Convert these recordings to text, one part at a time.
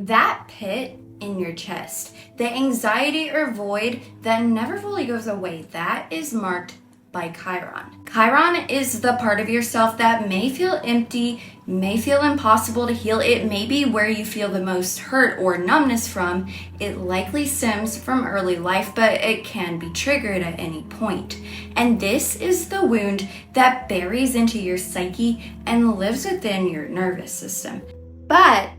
That pit in your chest, the anxiety or void that never fully goes away, that is marked by Chiron. Chiron is the part of yourself that may feel empty, may feel impossible to heal. It may be where you feel the most hurt or numbness from. It likely stems from early life, but it can be triggered at any point. And this is the wound that buries into your psyche and lives within your nervous system. But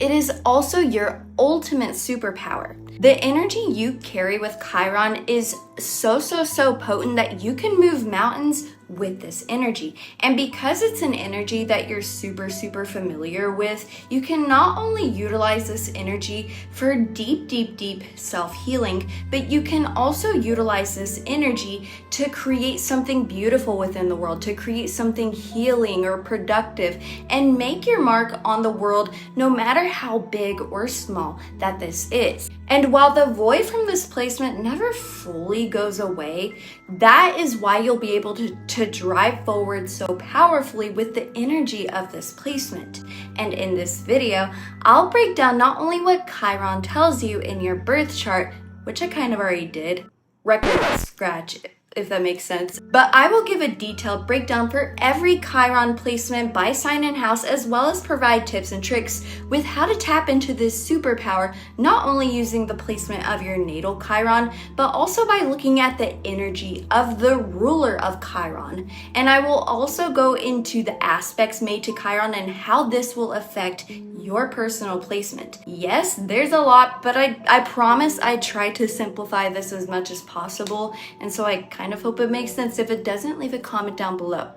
it is also your ultimate superpower. The energy you carry with Chiron is so potent that you can move mountains with this energy. And because it's an energy that you're super familiar with, you can not only utilize this energy for deep self-healing, but you can also utilize this energy to create something beautiful within the world, to create something healing or productive, and make your mark on the world no matter how big or small that this is. And while the void from this placement never fully goes away, that is why you'll be able to drive forward so powerfully with the energy of this placement. And in this video, I'll break down not only what Chiron tells you in your birth chart, which I kind of already did, record scratch if that makes sense, but I will give a detailed breakdown for every Chiron placement by sign and house, as well as provide tips and tricks with how to tap into this superpower, not only using the placement of your natal Chiron, but also by looking at the energy of the ruler of Chiron. And I will also go into the aspects made to Chiron and how this will affect your personal placement. Yes, there's a lot, but I promise I try to simplify this as much as possible, and so I kind of hope it makes sense. If it doesn't, leave a comment down below.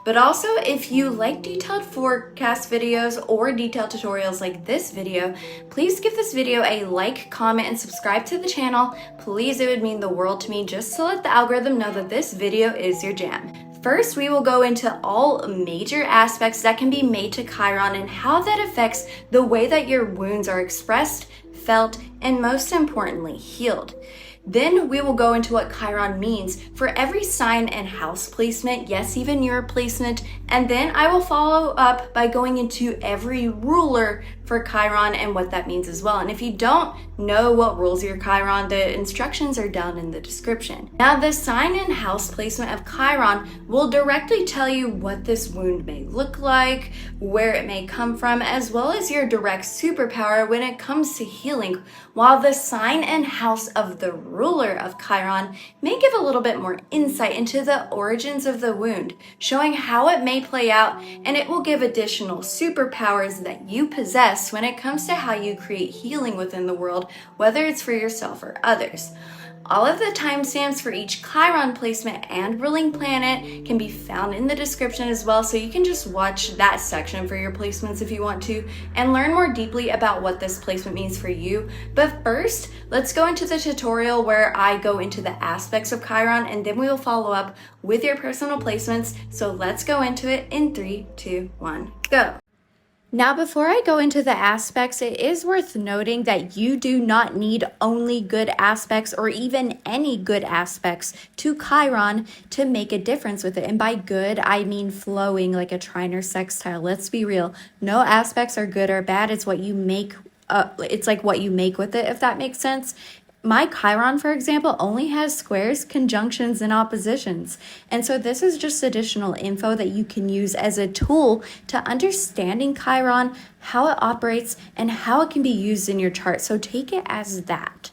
But also, if you like detailed forecast videos or detailed tutorials like this video, please give this video a like, comment, and subscribe to the channel. Please, it would mean the world to me just to let the algorithm know that this video is your jam. First, we will go into all major aspects that can be made to Chiron and how that affects the way that your wounds are expressed, felt, and most importantly, healed. Then we will go into what Chiron means for every sign and house placement, yes, even your placement. And then I will follow up by going into every ruler for Chiron and what that means as well. And if you don't know what rules your Chiron, the instructions are down in the description. Now, the sign and house placement of Chiron will directly tell you what this wound may look like, where it may come from, as well as your direct superpower when it comes to healing, while the sign and house of the ruler of Chiron may give a little bit more insight into the origins of the wound, showing how it may play out, and it will give additional superpowers that you possess when it comes to how you create healing within the world, whether it's for yourself or others. All of the timestamps for each Chiron placement and ruling planet can be found in the description as well, so you can just watch that section for your placements if you want to and learn more deeply about what this placement means for you. But first, let's go into the tutorial where I go into the aspects of Chiron, and then we will follow up with your personal placements. So let's go into it in 3, 2, 1, go. Now, before I go into the aspects, it is worth noting that you do not need only good aspects or even any good aspects to Chiron to make a difference with it. And by good, I mean flowing like a trine or sextile. Let's be real. No aspects are good or bad. It's what you make. It's like what you make with it, if that makes sense. My Chiron, for example, only has squares, conjunctions, and oppositions. And so this is just additional info that you can use as a tool to understanding Chiron, how it operates, and how it can be used in your chart. So take it as that.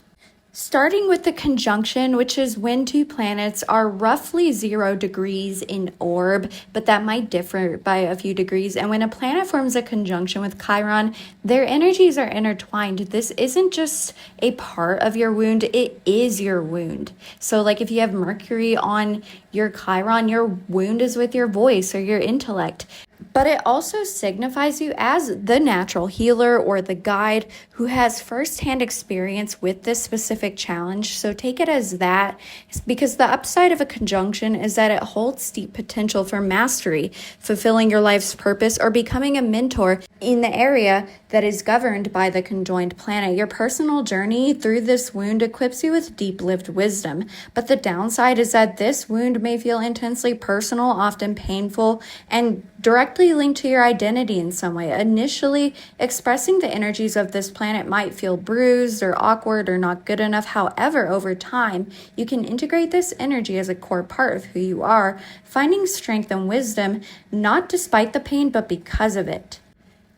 Starting with the conjunction, which is when two planets are roughly 0 degrees in orb, but that might differ by a few degrees. And when a planet forms a conjunction with Chiron, their energies are intertwined. This isn't just a part of your wound, it is your wound. So like if you have Mercury on your Chiron, your wound is with your voice or your intellect. But it also signifies you as the natural healer or the guide who has firsthand experience with this specific challenge. So take it as that, because the upside of a conjunction is that it holds deep potential for mastery, fulfilling your life's purpose, or becoming a mentor in the area that is governed by the conjoined planet. Your personal journey through this wound equips you with deep-lived wisdom, but the downside is that this wound may feel intensely personal, often painful, and directly linked to your identity in some way. Initially, expressing the energies of this planet might feel bruised or awkward or not good enough. However, over time, you can integrate this energy as a core part of who you are, finding strength and wisdom, not despite the pain, but because of it.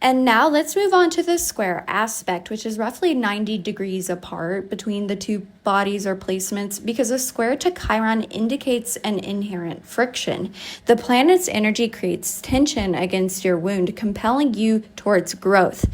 And now let's move on to the square aspect, which is roughly 90 degrees apart between the two bodies or placements, because a square to Chiron indicates an inherent friction. The planet's energy creates tension against your wound, compelling you towards growth.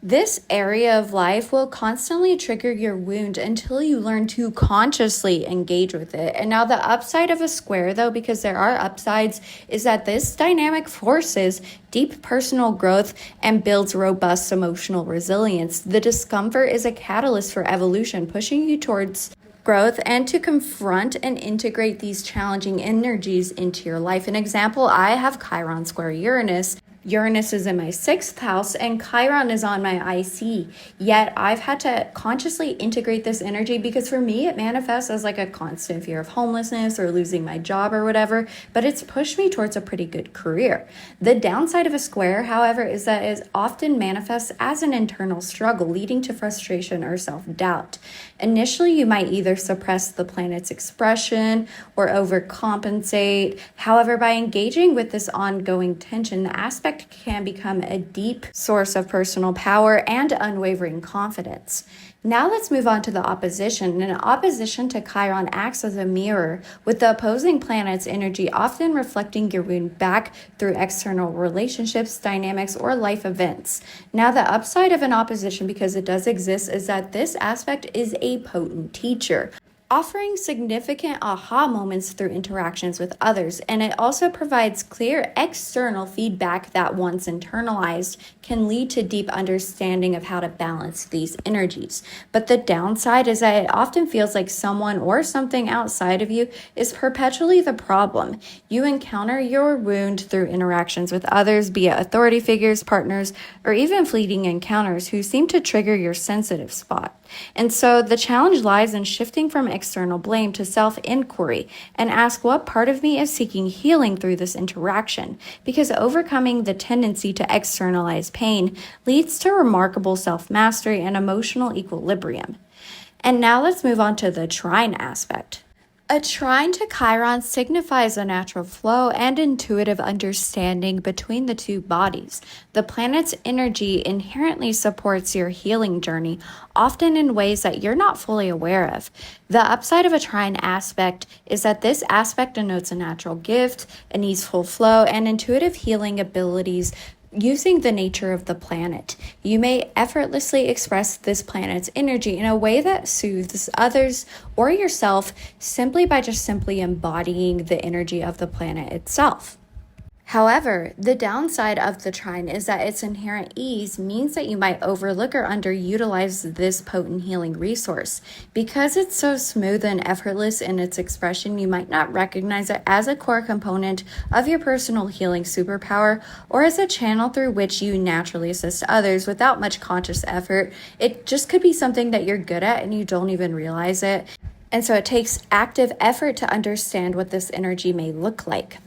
This area of life will constantly trigger your wound until you learn to consciously engage with it. And now the upside of a square, though, because there are upsides, is that this dynamic forces deep personal growth and builds robust emotional resilience. The discomfort is a catalyst for evolution, pushing you towards growth and to confront and integrate these challenging energies into your life. An example, I have Chiron square Uranus. Uranus is in my 6th house and Chiron is on my IC. Yet I've had to consciously integrate this energy because for me it manifests as like a constant fear of homelessness or losing my job or whatever, but it's pushed me towards a pretty good career. The downside of a square, however, is that it often manifests as an internal struggle, leading to frustration or self-doubt. Initially, you might either suppress the planet's expression or overcompensate. However, by engaging with this ongoing tension, the aspect can become a deep source of personal power and unwavering confidence. Now let's move on to the opposition. An opposition to Chiron acts as a mirror, with the opposing planet's energy often reflecting your wound back through external relationships, dynamics, or life events. Now the upside of an opposition, because it does exist, is that this aspect is a potent teacher, offering significant aha moments through interactions with others, and it also provides clear external feedback that, once internalized, can lead to deep understanding of how to balance these energies. But the downside is that it often feels like someone or something outside of you is perpetually the problem. You encounter your wound through interactions with others, be it authority figures, partners, or even fleeting encounters who seem to trigger your sensitive spot. And so the challenge lies in shifting from external blame to self-inquiry and ask, what part of me is seeking healing through this interaction? Because overcoming the tendency to externalize pain leads to remarkable self-mastery and emotional equilibrium. And now let's move on to the trine aspect. A trine to Chiron signifies a natural flow and intuitive understanding between the two bodies. The planet's energy inherently supports your healing journey, often in ways that you're not fully aware of. The upside of a trine aspect is that this aspect denotes a natural gift, an easeful flow, and intuitive healing abilities using the nature of the planet. You may effortlessly express this planet's energy in a way that soothes others or yourself simply by just simply embodying the energy of the planet itself. However, the downside of the trine is that its inherent ease means that you might overlook or underutilize this potent healing resource. Because it's so smooth and effortless in its expression, you might not recognize it as a core component of your personal healing superpower or as a channel through which you naturally assist others without much conscious effort. It just could be something that you're good at and you don't even realize it. And so it takes active effort to understand what this energy may look like.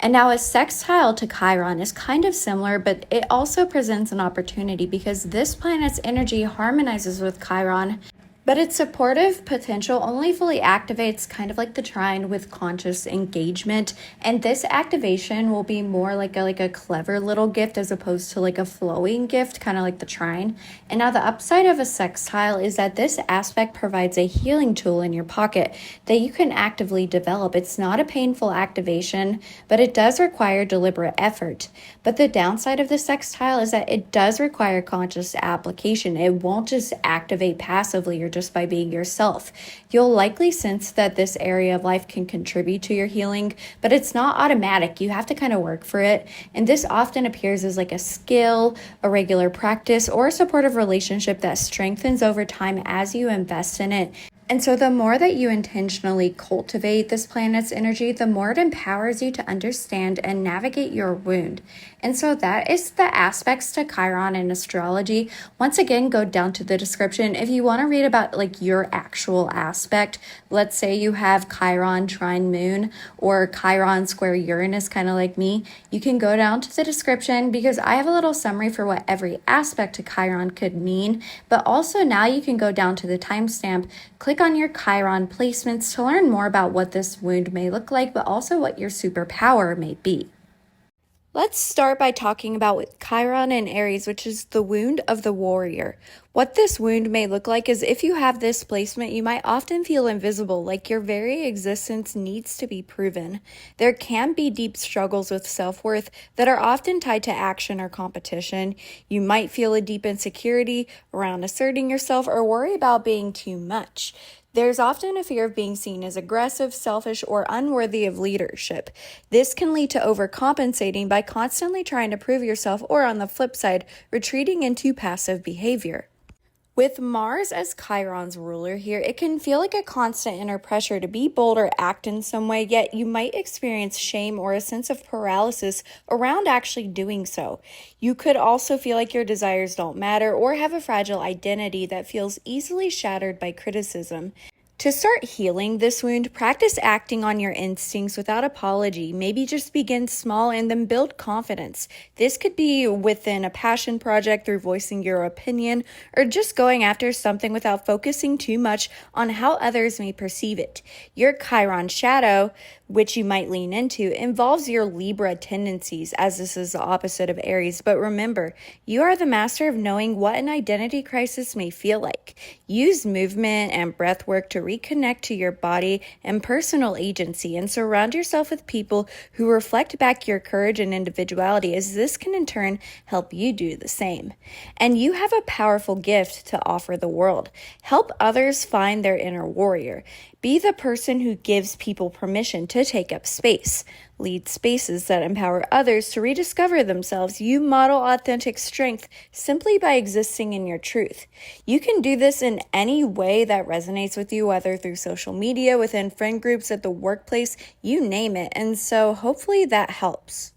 And now a sextile to Chiron is kind of similar, but it also presents an opportunity because this planet's energy harmonizes with Chiron, but its supportive potential only fully activates, kind of like the trine, with conscious engagement. And this activation will be more like a clever little gift as opposed to like a flowing gift, kind of like the trine. And now the upside of a sextile is that this aspect provides a healing tool in your pocket that you can actively develop. It's not a painful activation, but it does require deliberate effort. But the downside of the sextile is that it does require conscious application. It won't just activate passively or just by being yourself. You'll likely sense that this area of life can contribute to your healing, but it's not automatic. You have to kind of work for it. And this often appears as like a skill, a regular practice, or a supportive relationship that strengthens over time as you invest in it. And so the more that you intentionally cultivate this planet's energy, the more it empowers you to understand and navigate your wound. And so that is the aspects to Chiron in astrology. Once again, go down to the description. If you want to read about like your actual aspect, let's say you have Chiron trine moon or Chiron square Uranus, kind of like me, you can go down to the description because I have a little summary for what every aspect to Chiron could mean. But also now you can go down to the timestamp, click on your Chiron placements to learn more about what this wound may look like, but also what your superpower may be. Let's start by talking about with Chiron and Aries, which is the wound of the warrior. What this wound may look like is if you have this placement, you might often feel invisible, like your very existence needs to be proven. There can be deep struggles with self-worth that are often tied to action or competition. You might feel a deep insecurity around asserting yourself or worry about being too much. There's often a fear of being seen as aggressive, selfish, or unworthy of leadership. This can lead to overcompensating by constantly trying to prove yourself, or on the flip side, retreating into passive behavior. With Mars as Chiron's ruler here, it can feel like a constant inner pressure to be bold or act in some way, yet you might experience shame or a sense of paralysis around actually doing so. You could also feel like your desires don't matter or have a fragile identity that feels easily shattered by criticism. To start healing this wound, practice acting on your instincts without apology. Maybe just begin small and then build confidence. This could be within a passion project, through voicing your opinion, or just going after something without focusing too much on how others may perceive it. Your Chiron shadow, which you might lean into, involves your Libra tendencies, as this is the opposite of Aries. But remember, you are the master of knowing what an identity crisis may feel like. Use movement and breath work to reconnect to your body and personal agency, and surround yourself with people who reflect back your courage and individuality, as this can in turn help you do the same. And you have a powerful gift to offer the world. Help others find their inner warrior. Be the person who gives people permission to take up space. Lead spaces that empower others to rediscover themselves. You model authentic strength simply by existing in your truth. You can do this in any way that resonates with you, whether through social media, within friend groups, at the workplace, you name it. And so hopefully that helps.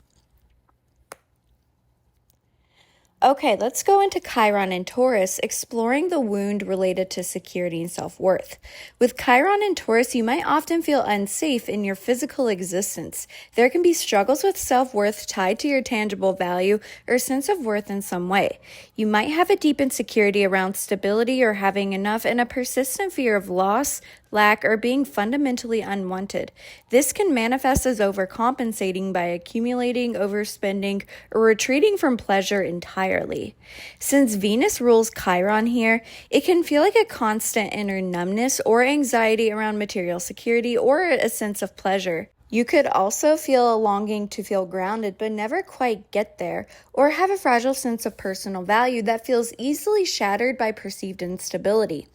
Okay, let's go into Chiron and Taurus, exploring the wound related to security and self-worth. With Chiron and Taurus, you might often feel unsafe in your physical existence. There can be struggles with self-worth tied to your tangible value or sense of worth in some way. You might have a deep insecurity around stability or having enough, and a persistent fear of loss, lack, or being fundamentally unwanted. This can manifest as overcompensating by accumulating, overspending, or retreating from pleasure entirely. Since Venus rules Chiron here, it can feel like a constant inner numbness or anxiety around material security or a sense of pleasure. You could also feel a longing to feel grounded but never quite get there, or have a fragile sense of personal value that feels easily shattered by perceived instability.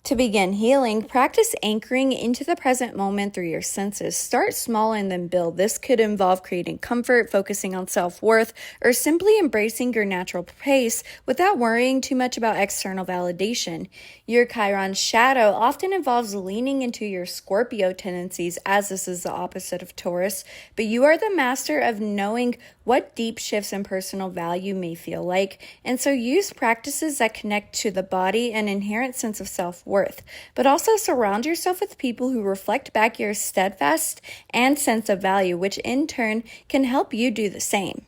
To begin healing, practice anchoring into the present moment through your senses. Start small and then build. This could involve creating comfort, focusing on self-worth, or simply embracing your natural pace without worrying too much about external validation. Your Chiron shadow often involves leaning into your Scorpio tendencies, as this is the opposite of Taurus, but you are the master of knowing what deep shifts in personal value may feel like, and so use practices that connect to the body and inherent sense of self-worth, but also surround yourself with people who reflect back your steadfast and sense of value, which in turn can help you do the same.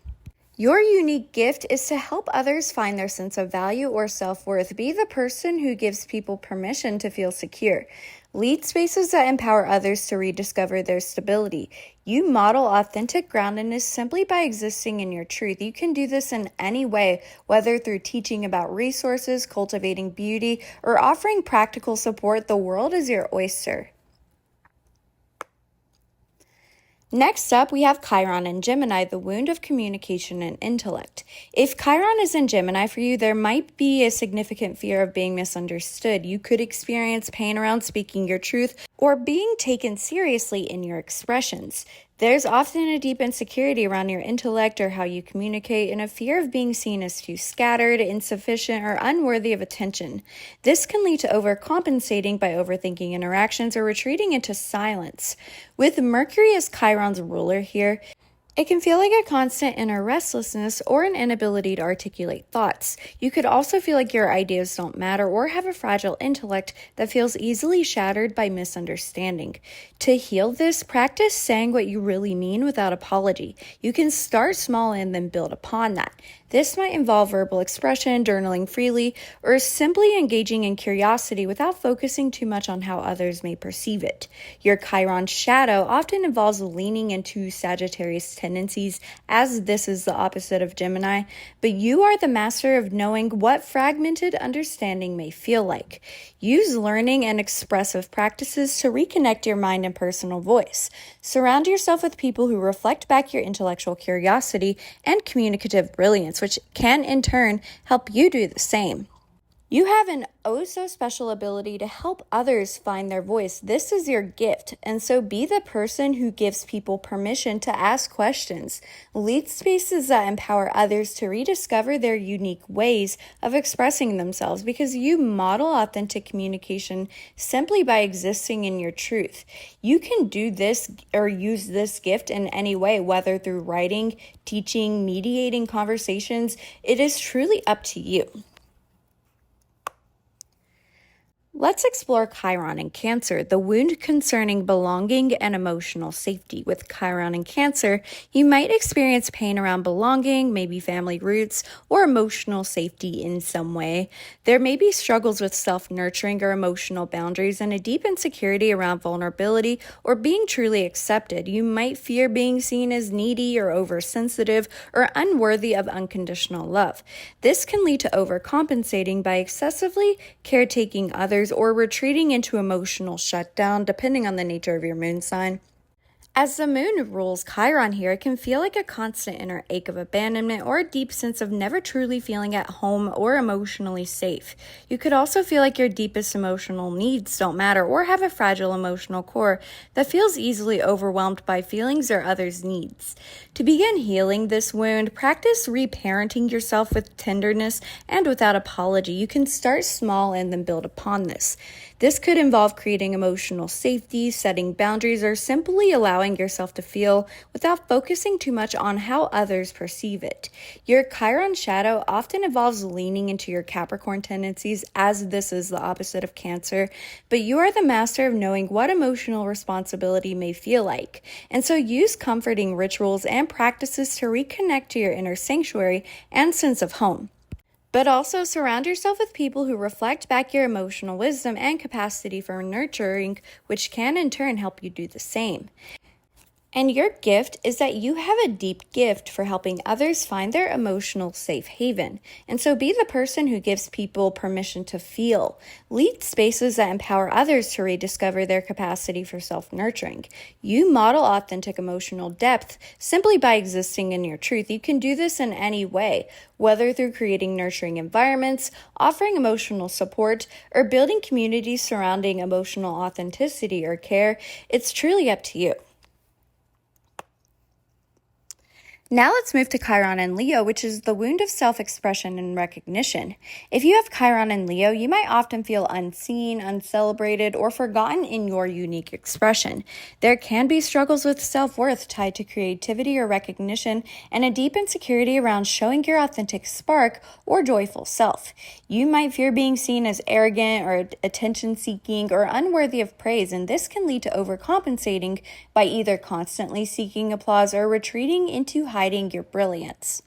Your unique gift is to help others find their sense of value or self-worth. Be the person who gives people permission to feel secure. Lead spaces that empower others to rediscover their stability. You model authentic groundedness simply by existing in your truth. You can do this in any way, whether through teaching about resources, cultivating beauty, or offering practical support. The world is your oyster. Next up, we have Chiron in Gemini, the wound of communication and intellect. If Chiron is in Gemini for you, there might be a significant fear of being misunderstood. You could experience pain around speaking your truth or being taken seriously in your expressions. There's often a deep insecurity around your intellect or how you communicate, and a fear of being seen as too scattered, insufficient, or unworthy of attention. This can lead to overcompensating by overthinking interactions or retreating into silence. With Mercury as Chiron's ruler here, it can feel like a constant inner restlessness or an inability to articulate thoughts. You could also feel like your ideas don't matter or have a fragile intellect that feels easily shattered by misunderstanding. To heal this, practice saying what you really mean without apology. You can start small and then build upon that. This might involve verbal expression, journaling freely, or simply engaging in curiosity without focusing too much on how others may perceive it. Your Chiron shadow often involves leaning into Sagittarius tendencies, as this is the opposite of Gemini, but you are the master of knowing what fragmented understanding may feel like. Use learning and expressive practices to reconnect your mind and personal voice. Surround yourself with people who reflect back your intellectual curiosity and communicative brilliance, which can in turn help you do the same. You have an oh so special ability to help others find their voice. This is your gift, and so be the person who gives people permission to ask questions. Lead spaces that empower others to rediscover their unique ways of expressing themselves, because you model authentic communication simply by existing in your truth. You can do this or use this gift in any way, whether through writing, teaching, mediating conversations. It is truly up to you. Let's explore Chiron in Cancer, the wound concerning belonging and emotional safety. With Chiron in Cancer, you might experience pain around belonging, maybe family roots, or emotional safety in some way. There may be struggles with self-nurturing or emotional boundaries, and a deep insecurity around vulnerability or being truly accepted. You might fear being seen as needy or oversensitive or unworthy of unconditional love. This can lead to overcompensating by excessively caretaking others or retreating into emotional shutdown, depending on the nature of your moon sign. As the moon rules Chiron here, it can feel like a constant inner ache of abandonment or a deep sense of never truly feeling at home or emotionally safe. You could also feel like your deepest emotional needs don't matter or have a fragile emotional core that feels easily overwhelmed by feelings or others' needs. To begin healing this wound, practice reparenting yourself with tenderness and without apology. You can start small and then build upon this. This could involve creating emotional safety, setting boundaries, or simply allowing yourself to feel without focusing too much on how others perceive it. Your Chiron shadow often involves leaning into your Capricorn tendencies, as this is the opposite of Cancer, but you are the master of knowing what emotional responsibility may feel like. And so use comforting rituals and practices to reconnect to your inner sanctuary and sense of home. But also surround yourself with people who reflect back your emotional wisdom and capacity for nurturing, which can in turn help you do the same. And your gift is that you have a deep gift for helping others find their emotional safe haven. And so be the person who gives people permission to feel. Lead spaces that empower others to rediscover their capacity for self-nurturing. You model authentic emotional depth simply by existing in your truth. You can do this in any way, whether through creating nurturing environments, offering emotional support, or building communities surrounding emotional authenticity or care. It's truly up to you. Now let's move to Chiron and Leo, which is the wound of self-expression and recognition. If you have Chiron and Leo, you might often feel unseen, uncelebrated, or forgotten in your unique expression. There can be struggles with self-worth tied to creativity or recognition, and a deep insecurity around showing your authentic spark or joyful self. You might fear being seen as arrogant or attention-seeking or unworthy of praise, and this can lead to overcompensating by either constantly seeking applause or retreating into hiding your brilliance.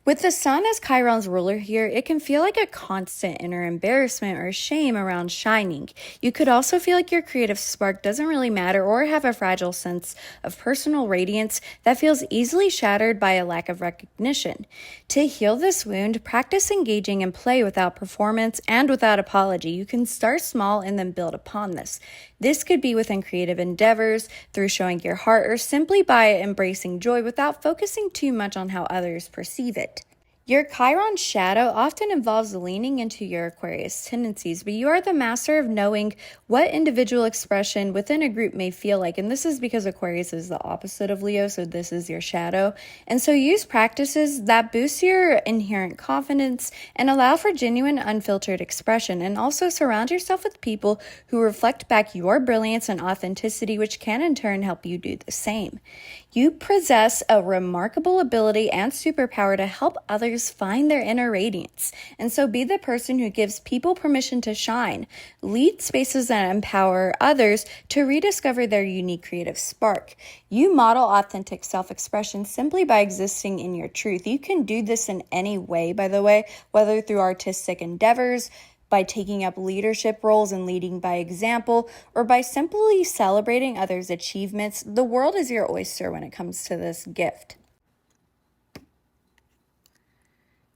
With the sun as Chiron's ruler here, it can feel like a constant inner embarrassment or shame around shining. You could also feel like your creative spark doesn't really matter or have a fragile sense of personal radiance that feels easily shattered by a lack of recognition. To heal this wound, practice engaging in play without performance and without apology. You can start small and then build upon this. This could be within creative endeavors, through showing your heart, or simply by embracing joy without focusing too much on how others perceive it. Your Chiron shadow often involves leaning into your Aquarius tendencies, but you are the master of knowing what individual expression within a group may feel like. And this is because Aquarius is the opposite of Leo, so this is your shadow. And so use practices that boost your inherent confidence and allow for genuine, unfiltered expression. And also surround yourself with people who reflect back your brilliance and authenticity, which can in turn help you do the same. You possess a remarkable ability and superpower to help others find their inner radiance. And so be the person who gives people permission to shine. Lead spaces that empower others to rediscover their unique creative spark. You model authentic self-expression simply by existing in your truth. You can do this in any way, by the way, whether through artistic endeavors, by taking up leadership roles and leading by example, or by simply celebrating others' achievements. The world is your oyster when it comes to this gift.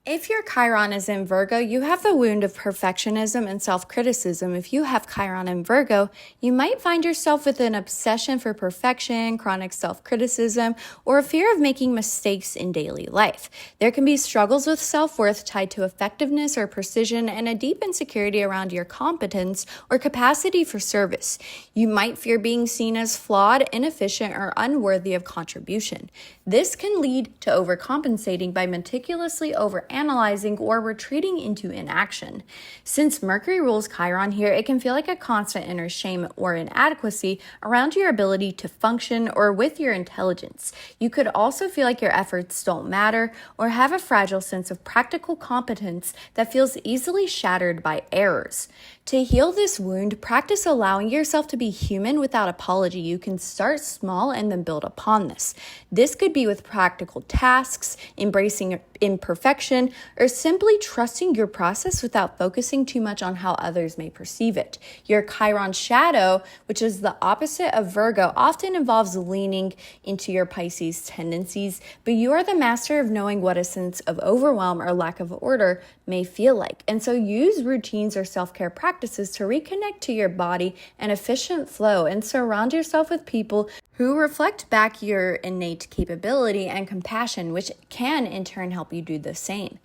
If your Chiron is in Virgo, you have the wound of perfectionism and self-criticism. If you have Chiron in Virgo, you might find yourself with an obsession for perfection, chronic self-criticism, or a fear of making mistakes in daily life. There can be struggles with self-worth tied to effectiveness or precision and a deep insecurity around your competence or capacity for service. You might fear being seen as flawed, inefficient, or unworthy of contribution. This can lead to overcompensating by meticulously overanalyzing or retreating into inaction. Since Mercury rules Chiron here, it can feel like a constant inner shame or inadequacy around your ability to function or with your intelligence. You could also feel like your efforts don't matter or have a fragile sense of practical competence that feels easily shattered by errors. To heal this wound, practice allowing yourself to be human without apology. You can start small and then build upon this. This could be with practical tasks, embracing imperfection, or simply trusting your process without focusing too much on how others may perceive it. Your Chiron shadow, which is the opposite of Virgo, often involves leaning into your Pisces tendencies, but you are the master of knowing what a sense of overwhelm or lack of order may feel like. And so use routines or self-care practices to reconnect to your body and efficient flow, and surround yourself with people who reflect back your innate capability and compassion, which can in turn help you do the same.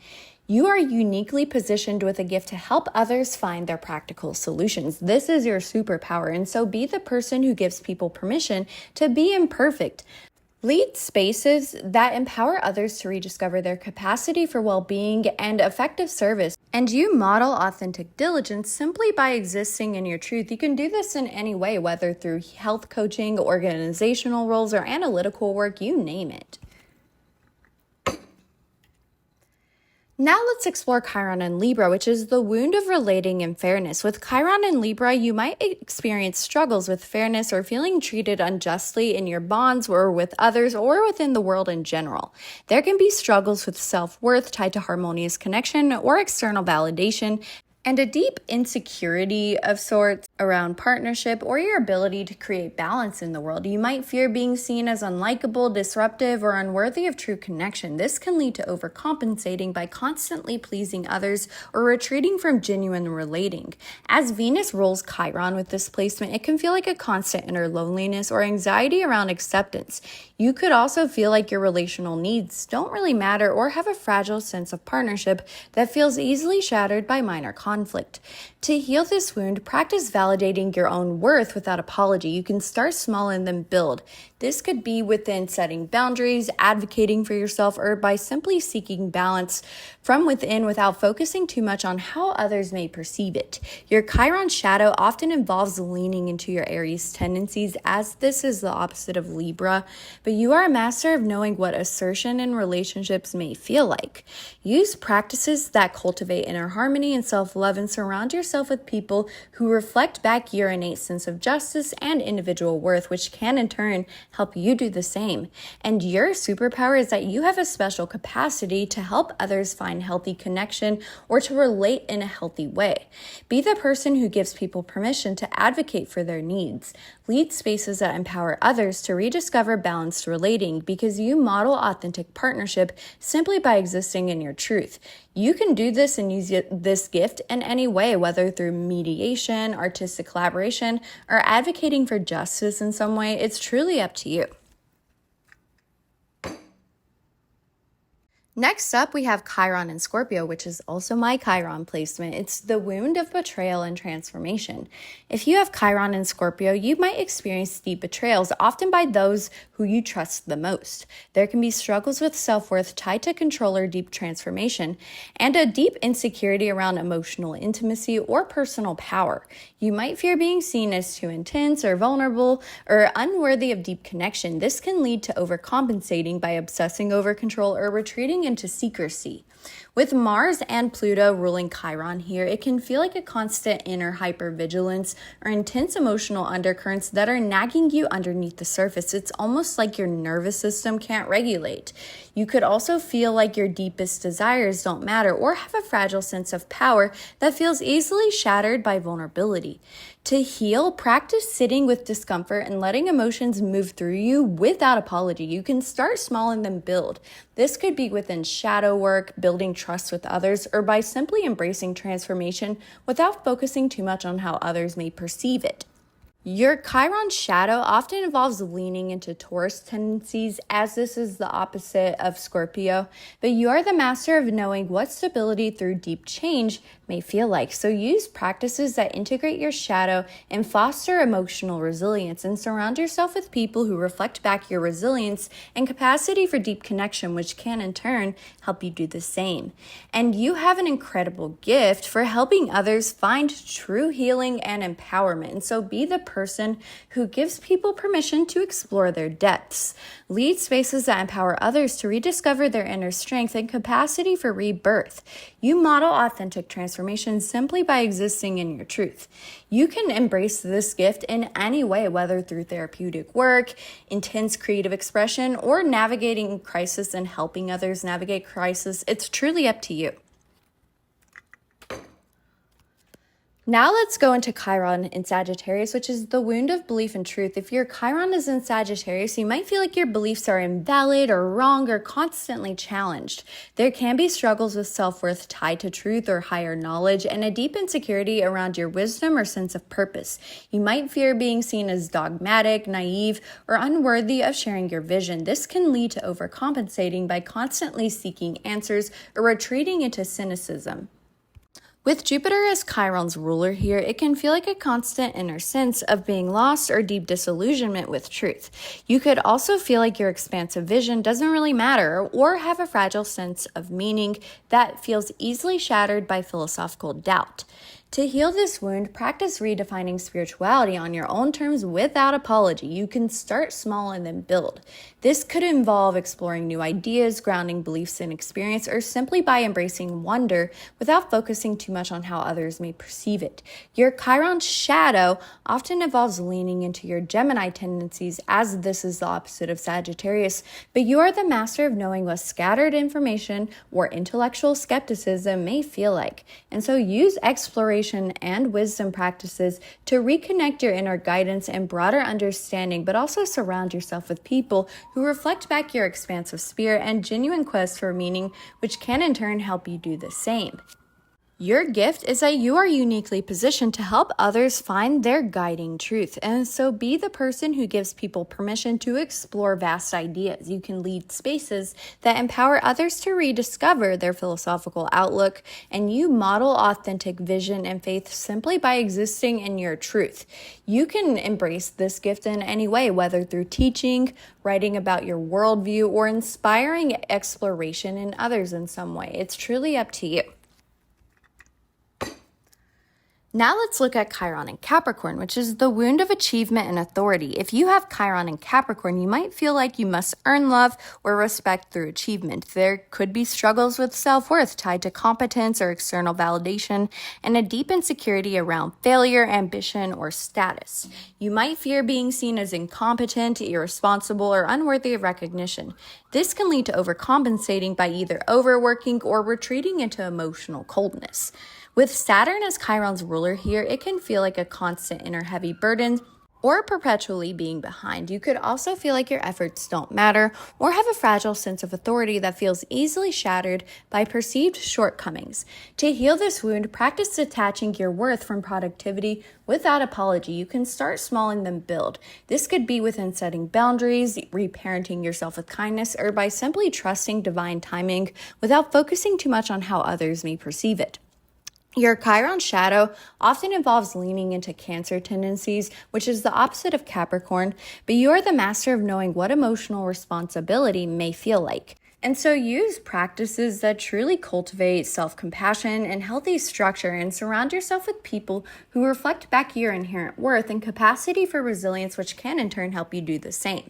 You are uniquely positioned with a gift to help others find their practical solutions. This is your superpower, and so be the person who gives people permission to be imperfect. Lead spaces that empower others to rediscover their capacity for well-being and effective service. And you model authentic diligence simply by existing in your truth. You can do this in any way, whether through health coaching, organizational roles, or analytical work, you name it. Now let's explore Chiron and Libra, which is the wound of relating in fairness. With Chiron and Libra, you might experience struggles with fairness or feeling treated unjustly in your bonds or with others or within the world in general. There can be struggles with self-worth tied to harmonious connection or external validation, and a deep insecurity of sorts around partnership or your ability to create balance in the world. You might fear being seen as unlikable, disruptive, or unworthy of true connection. This can lead to overcompensating by constantly pleasing others or retreating from genuine relating. As Venus rules Chiron with this placement, it can feel like a constant inner loneliness or anxiety around acceptance. You could also feel like your relational needs don't really matter or have a fragile sense of partnership that feels easily shattered by minor conflict. To heal this wound, practice validating your own worth without apology. You can start small and then build. This could be within setting boundaries, advocating for yourself, or by simply seeking balance from within without focusing too much on how others may perceive it. Your Chiron shadow often involves leaning into your Aries tendencies, as this is the opposite of Libra, but you are a master of knowing what assertion in relationships may feel like. Use practices that cultivate inner harmony and self-love, and surround yourself with people who reflect back your innate sense of justice and individual worth, which can in turn help you do the same. And your superpower is that you have a special capacity to help others find healthy connection or to relate in a healthy way. Be the person who gives people permission to advocate for their needs. Lead spaces that empower others to rediscover balanced relating, because you model authentic partnership simply by existing in your truth. You can do this and use this gift in any way, whether through mediation, artistic collaboration, or advocating for justice in some way. It's truly up to you. Next up, we have Chiron in Scorpio, which is also my Chiron placement. It's the wound of betrayal and transformation. If you have Chiron in Scorpio, you might experience deep betrayals, often by those who you trust the most. There can be struggles with self-worth tied to control or deep transformation, and a deep insecurity around emotional intimacy or personal power. You might fear being seen as too intense or vulnerable or unworthy of deep connection. This can lead to overcompensating by obsessing over control or retreating into secrecy. With Mars and Pluto ruling Chiron here, it can feel like a constant inner hypervigilance or intense emotional undercurrents that are nagging you underneath the surface. It's almost like your nervous system can't regulate. You could also feel like your deepest desires don't matter or have a fragile sense of power that feels easily shattered by vulnerability. To heal, practice sitting with discomfort and letting emotions move through you without apology. You can start small and then build. This could be within shadow work, building trust with others, or by simply embracing transformation without focusing too much on how others may perceive it. Your Chiron shadow often involves leaning into Taurus tendencies, as this is the opposite of Scorpio, but you are the master of knowing what stability through deep change may feel like. So use practices that integrate your shadow and foster emotional resilience, and surround yourself with people who reflect back your resilience and capacity for deep connection, which can in turn help you do the same. And you have an incredible gift for helping others find true healing and empowerment. And so be the person who gives people permission to explore their depths. Lead spaces that empower others to rediscover their inner strength and capacity for rebirth. You model authentic transformation simply by existing in your truth. You can embrace this gift in any way, whether through therapeutic work, intense creative expression, or navigating crisis and helping others navigate crisis. It's truly up to you. Now let's go into Chiron in Sagittarius, which is the wound of belief and truth. If your Chiron is in Sagittarius, you might feel like your beliefs are invalid or wrong or constantly challenged. There can be struggles with self-worth tied to truth or higher knowledge, and a deep insecurity around your wisdom or sense of purpose. You might fear being seen as dogmatic, naive, or unworthy of sharing your vision. This can lead to overcompensating by constantly seeking answers or retreating into cynicism. With Jupiter as Chiron's ruler here, it can feel like a constant inner sense of being lost or deep disillusionment with truth. You could also feel like your expansive vision doesn't really matter, or have a fragile sense of meaning that feels easily shattered by philosophical doubt. To heal this wound, practice redefining spirituality on your own terms without apology. You can start small and then build. This could involve exploring new ideas, grounding beliefs in experience, or simply by embracing wonder without focusing too much on how others may perceive it. Your Chiron shadow often involves leaning into your Gemini tendencies, as this is the opposite of Sagittarius, but you are the master of knowing what scattered information or intellectual skepticism may feel like. And so use exploration and wisdom practices to reconnect your inner guidance and broader understanding, but also surround yourself with people who reflect back your expansive spirit and genuine quest for meaning, which can in turn help you do the same. Your gift is that you are uniquely positioned to help others find their guiding truth, and so be the person who gives people permission to explore vast ideas. You can lead spaces that empower others to rediscover their philosophical outlook, and you model authentic vision and faith simply by existing in your truth. You can embrace this gift in any way, whether through teaching, writing about your worldview, or inspiring exploration in others in some way. It's truly up to you. Now let's look at Chiron in Capricorn, which is the wound of achievement and authority. If you have Chiron in Capricorn, you might feel like you must earn love or respect through achievement. There could be struggles with self-worth tied to competence or external validation, and a deep insecurity around failure, ambition, or status. You might fear being seen as incompetent, irresponsible, or unworthy of recognition. This can lead to overcompensating by either overworking or retreating into emotional coldness. With Saturn as Chiron's ruler here, it can feel like a constant inner heavy burden or perpetually being behind. You could also feel like your efforts don't matter or have a fragile sense of authority that feels easily shattered by perceived shortcomings. To heal this wound, practice detaching your worth from productivity without apology. You can start small and then build. This could be within setting boundaries, reparenting yourself with kindness, or by simply trusting divine timing without focusing too much on how others may perceive it. Your Chiron shadow often involves leaning into Cancer tendencies, which is the opposite of Capricorn, but you are the master of knowing what emotional responsibility may feel like. And so use practices that truly cultivate self-compassion and healthy structure, and surround yourself with people who reflect back your inherent worth and capacity for resilience, which can in turn help you do the same.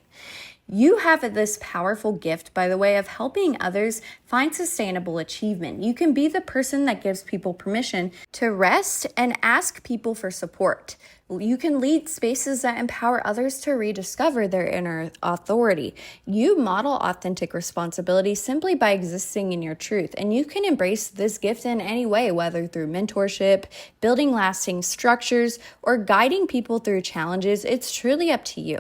You have this powerful gift, by the way, of helping others find sustainable achievement. You can be the person that gives people permission to rest and ask people for support. You can lead spaces that empower others to rediscover their inner authority. You model authentic responsibility simply by existing in your truth, and you can embrace this gift in any way, whether through mentorship, building lasting structures, or guiding people through challenges. It's truly up to you.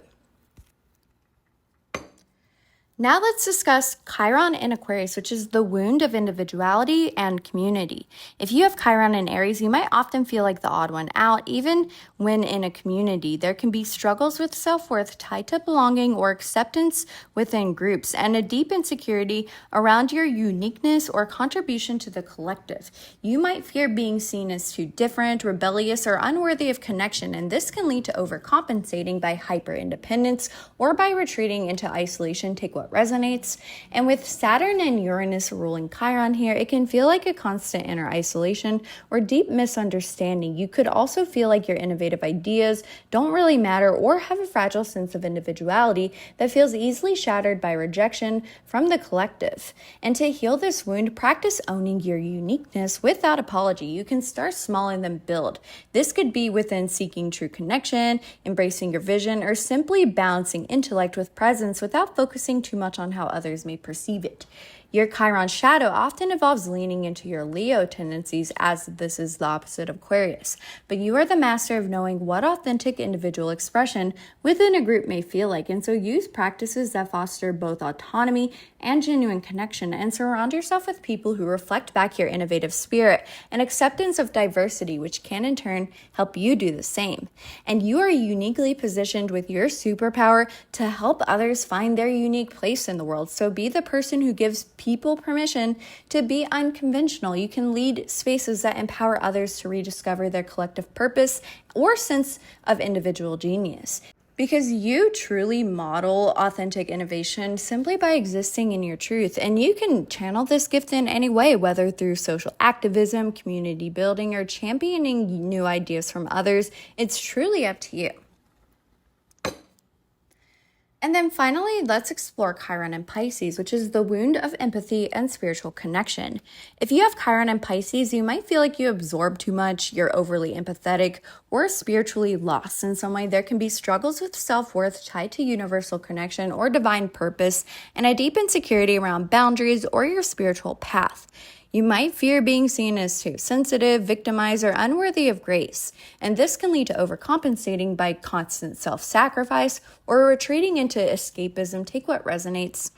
Now let's discuss Chiron in Aquarius, which is the wound of individuality and community. If you have Chiron in Aries, you might often feel like the odd one out. Even when in a community, there can be struggles with self-worth tied to belonging or acceptance within groups, and a deep insecurity around your uniqueness or contribution to the collective. You might fear being seen as too different, rebellious, or unworthy of connection, and this can lead to overcompensating by hyper-independence or by retreating into isolation. Take what resonates. And with Saturn and Uranus ruling Chiron here, it can feel like a constant inner isolation or deep misunderstanding. You could also feel like your innovative ideas don't really matter or have a fragile sense of individuality that feels easily shattered by rejection from the collective. And to heal this wound, practice owning your uniqueness without apology. You can start small and then build. This could be within seeking true connection, embracing your vision, or simply balancing intellect with presence without focusing too much on how others may perceive it. Your Chiron shadow often involves leaning into your Leo tendencies, as this is the opposite of Aquarius. But you are the master of knowing what authentic individual expression within a group may feel like, and so use practices that foster both autonomy and genuine connection, and surround yourself with people who reflect back your innovative spirit and acceptance of diversity, which can in turn help you do the same. And you are uniquely positioned with your superpower to help others find their unique place in the world. So be the person who gives people permission to be unconventional. You can lead spaces that empower others to rediscover their collective purpose or sense of individual genius. Because you truly model authentic innovation simply by existing in your truth. And you can channel this gift in any way, whether through social activism, community building, or championing new ideas from others. It's truly up to you. And then finally, let's explore Chiron in Pisces, which is the wound of empathy and spiritual connection. If you have Chiron in Pisces, you might feel like you absorb too much, you're overly empathetic, or spiritually lost in some way. There can be struggles with self-worth tied to universal connection or divine purpose, and a deep insecurity around boundaries or your spiritual path. You might fear being seen as too sensitive, victimized, or unworthy of grace, and this can lead to overcompensating by constant self-sacrifice or retreating into escapism. Take what resonates.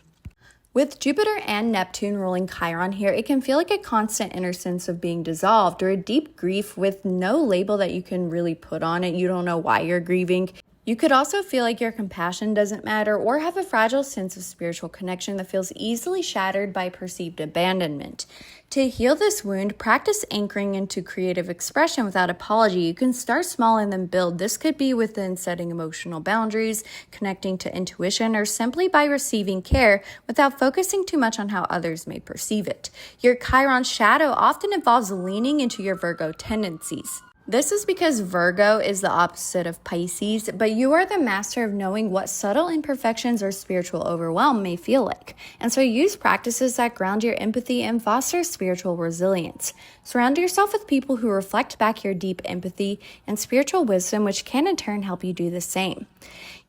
With Jupiter and Neptune ruling Chiron here, it can feel like a constant inner sense of being dissolved or a deep grief with no label that you can really put on it. You don't know why you're grieving. You could also feel like your compassion doesn't matter or have a fragile sense of spiritual connection that feels easily shattered by perceived abandonment. To heal this wound, practice anchoring into creative expression without apology. You can start small and then build. This could be within setting emotional boundaries, connecting to intuition, or simply by receiving care without focusing too much on how others may perceive it. Your Chiron shadow often involves leaning into your Virgo tendencies. This is because Virgo is the opposite of Pisces, but you are the master of knowing what subtle imperfections or spiritual overwhelm may feel like. And so use practices that ground your empathy and foster spiritual resilience. Surround yourself with people who reflect back your deep empathy and spiritual wisdom, which can in turn help you do the same.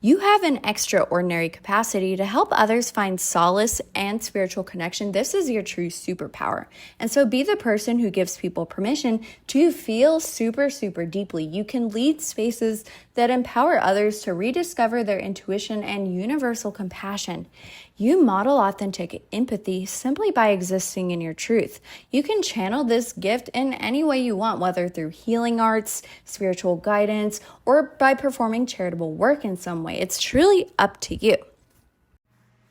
You have an extraordinary capacity to help others find solace and spiritual connection. This is your true superpower. And so be the person who gives people permission to feel super, super deeply. You can lead spaces that empower others to rediscover their intuition and universal compassion. You model authentic empathy simply by existing in your truth. You can channel this gift in any way you want, whether through healing arts, spiritual guidance, or by performing charitable work in some way. It's truly up to you.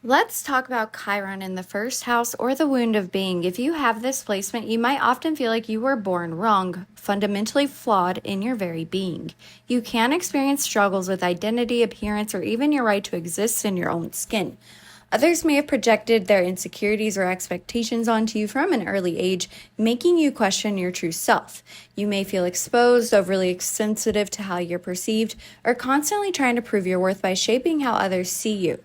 Let's talk about Chiron in the first house, or the wound of being. If you have this placement, you might often feel like you were born wrong, fundamentally flawed in your very being. You can experience struggles with identity, appearance, or even your right to exist in your own skin. Others may have projected their insecurities or expectations onto you from an early age, making you question your true self. You may feel exposed, overly sensitive to how you're perceived, or constantly trying to prove your worth by shaping how others see you.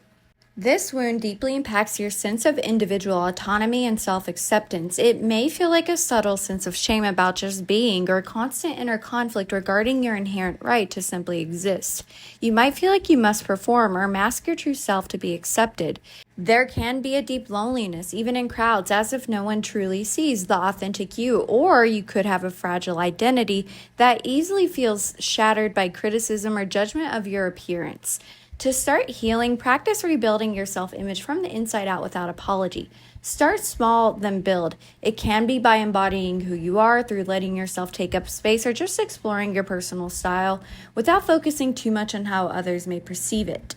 This wound deeply impacts your sense of individual autonomy and self-acceptance. It may feel like a subtle sense of shame about just being, or constant inner conflict regarding your inherent right to simply exist. You might feel like you must perform or mask your true self to be accepted. There can be a deep loneliness, even in crowds, as if no one truly sees the authentic you, or you could have a fragile identity that easily feels shattered by criticism or judgment of your appearance. To start healing, practice rebuilding your self-image from the inside out without apology. Start small, then build. It can be by embodying who you are through letting yourself take up space, or just exploring your personal style without focusing too much on how others may perceive it.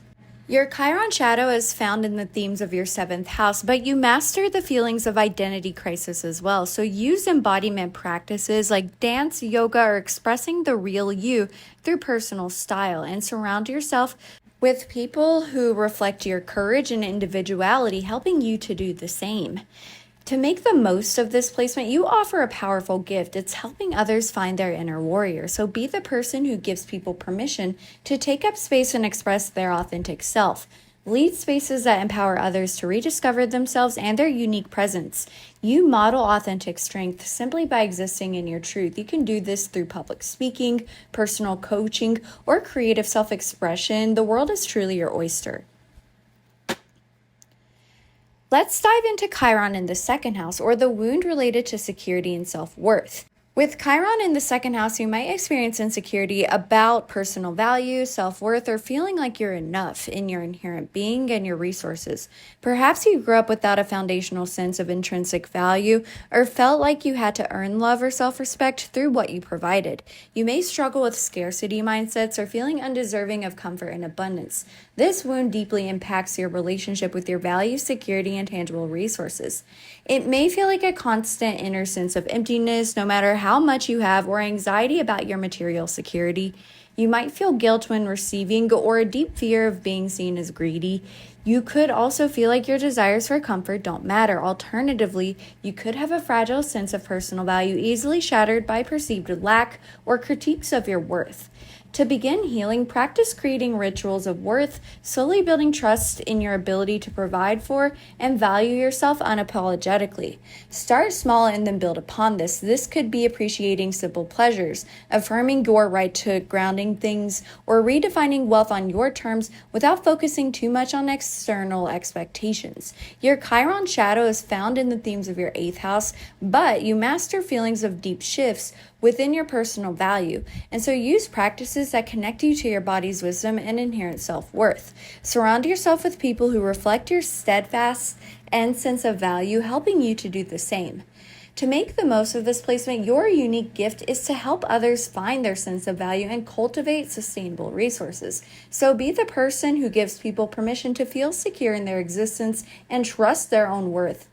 Your Chiron shadow is found in the themes of your 7th house, but you master the feelings of identity crisis as well. So use embodiment practices like dance, yoga, or expressing the real you through personal style, and surround yourself with people who reflect your courage and individuality, helping you to do the same. To make the most of this placement, you offer a powerful gift. It's helping others find their inner warrior. So be the person who gives people permission to take up space and express their authentic self. Lead spaces that empower others to rediscover themselves and their unique presence. You model authentic strength simply by existing in your truth. You can do this through public speaking, personal coaching, or creative self-expression. The world is truly your oyster. Let's dive into Chiron in the 2nd house, or the wound related to security and self-worth. With Chiron in the 2nd house, you might experience insecurity about personal value, self-worth, or feeling like you're enough in your inherent being and your resources. Perhaps you grew up without a foundational sense of intrinsic value, or felt like you had to earn love or self-respect through what you provided. You may struggle with scarcity mindsets or feeling undeserving of comfort and abundance. This wound deeply impacts your relationship with your value, security, and tangible resources. It may feel like a constant inner sense of emptiness, no matter how much you have, or anxiety about your material security. You might feel guilt when receiving, or a deep fear of being seen as greedy. You could also feel like your desires for comfort don't matter. Alternatively, you could have a fragile sense of personal value, easily shattered by perceived lack or critiques of your worth. To begin healing, practice creating rituals of worth, slowly building trust in your ability to provide for and value yourself unapologetically. Start small and then build upon this. This could be appreciating simple pleasures, affirming your right to grounding things, or redefining wealth on your terms without focusing too much on external expectations. Your Chiron shadow is found in the themes of your 8th house, but you master feelings of deep shifts within your personal value, and so use practices that connect you to your body's wisdom and inherent self-worth. Surround yourself with people who reflect your steadfast and sense of value, helping you to do the same. To make the most of this placement, your unique gift is to help others find their sense of value and cultivate sustainable resources. So be the person who gives people permission to feel secure in their existence and trust their own worth.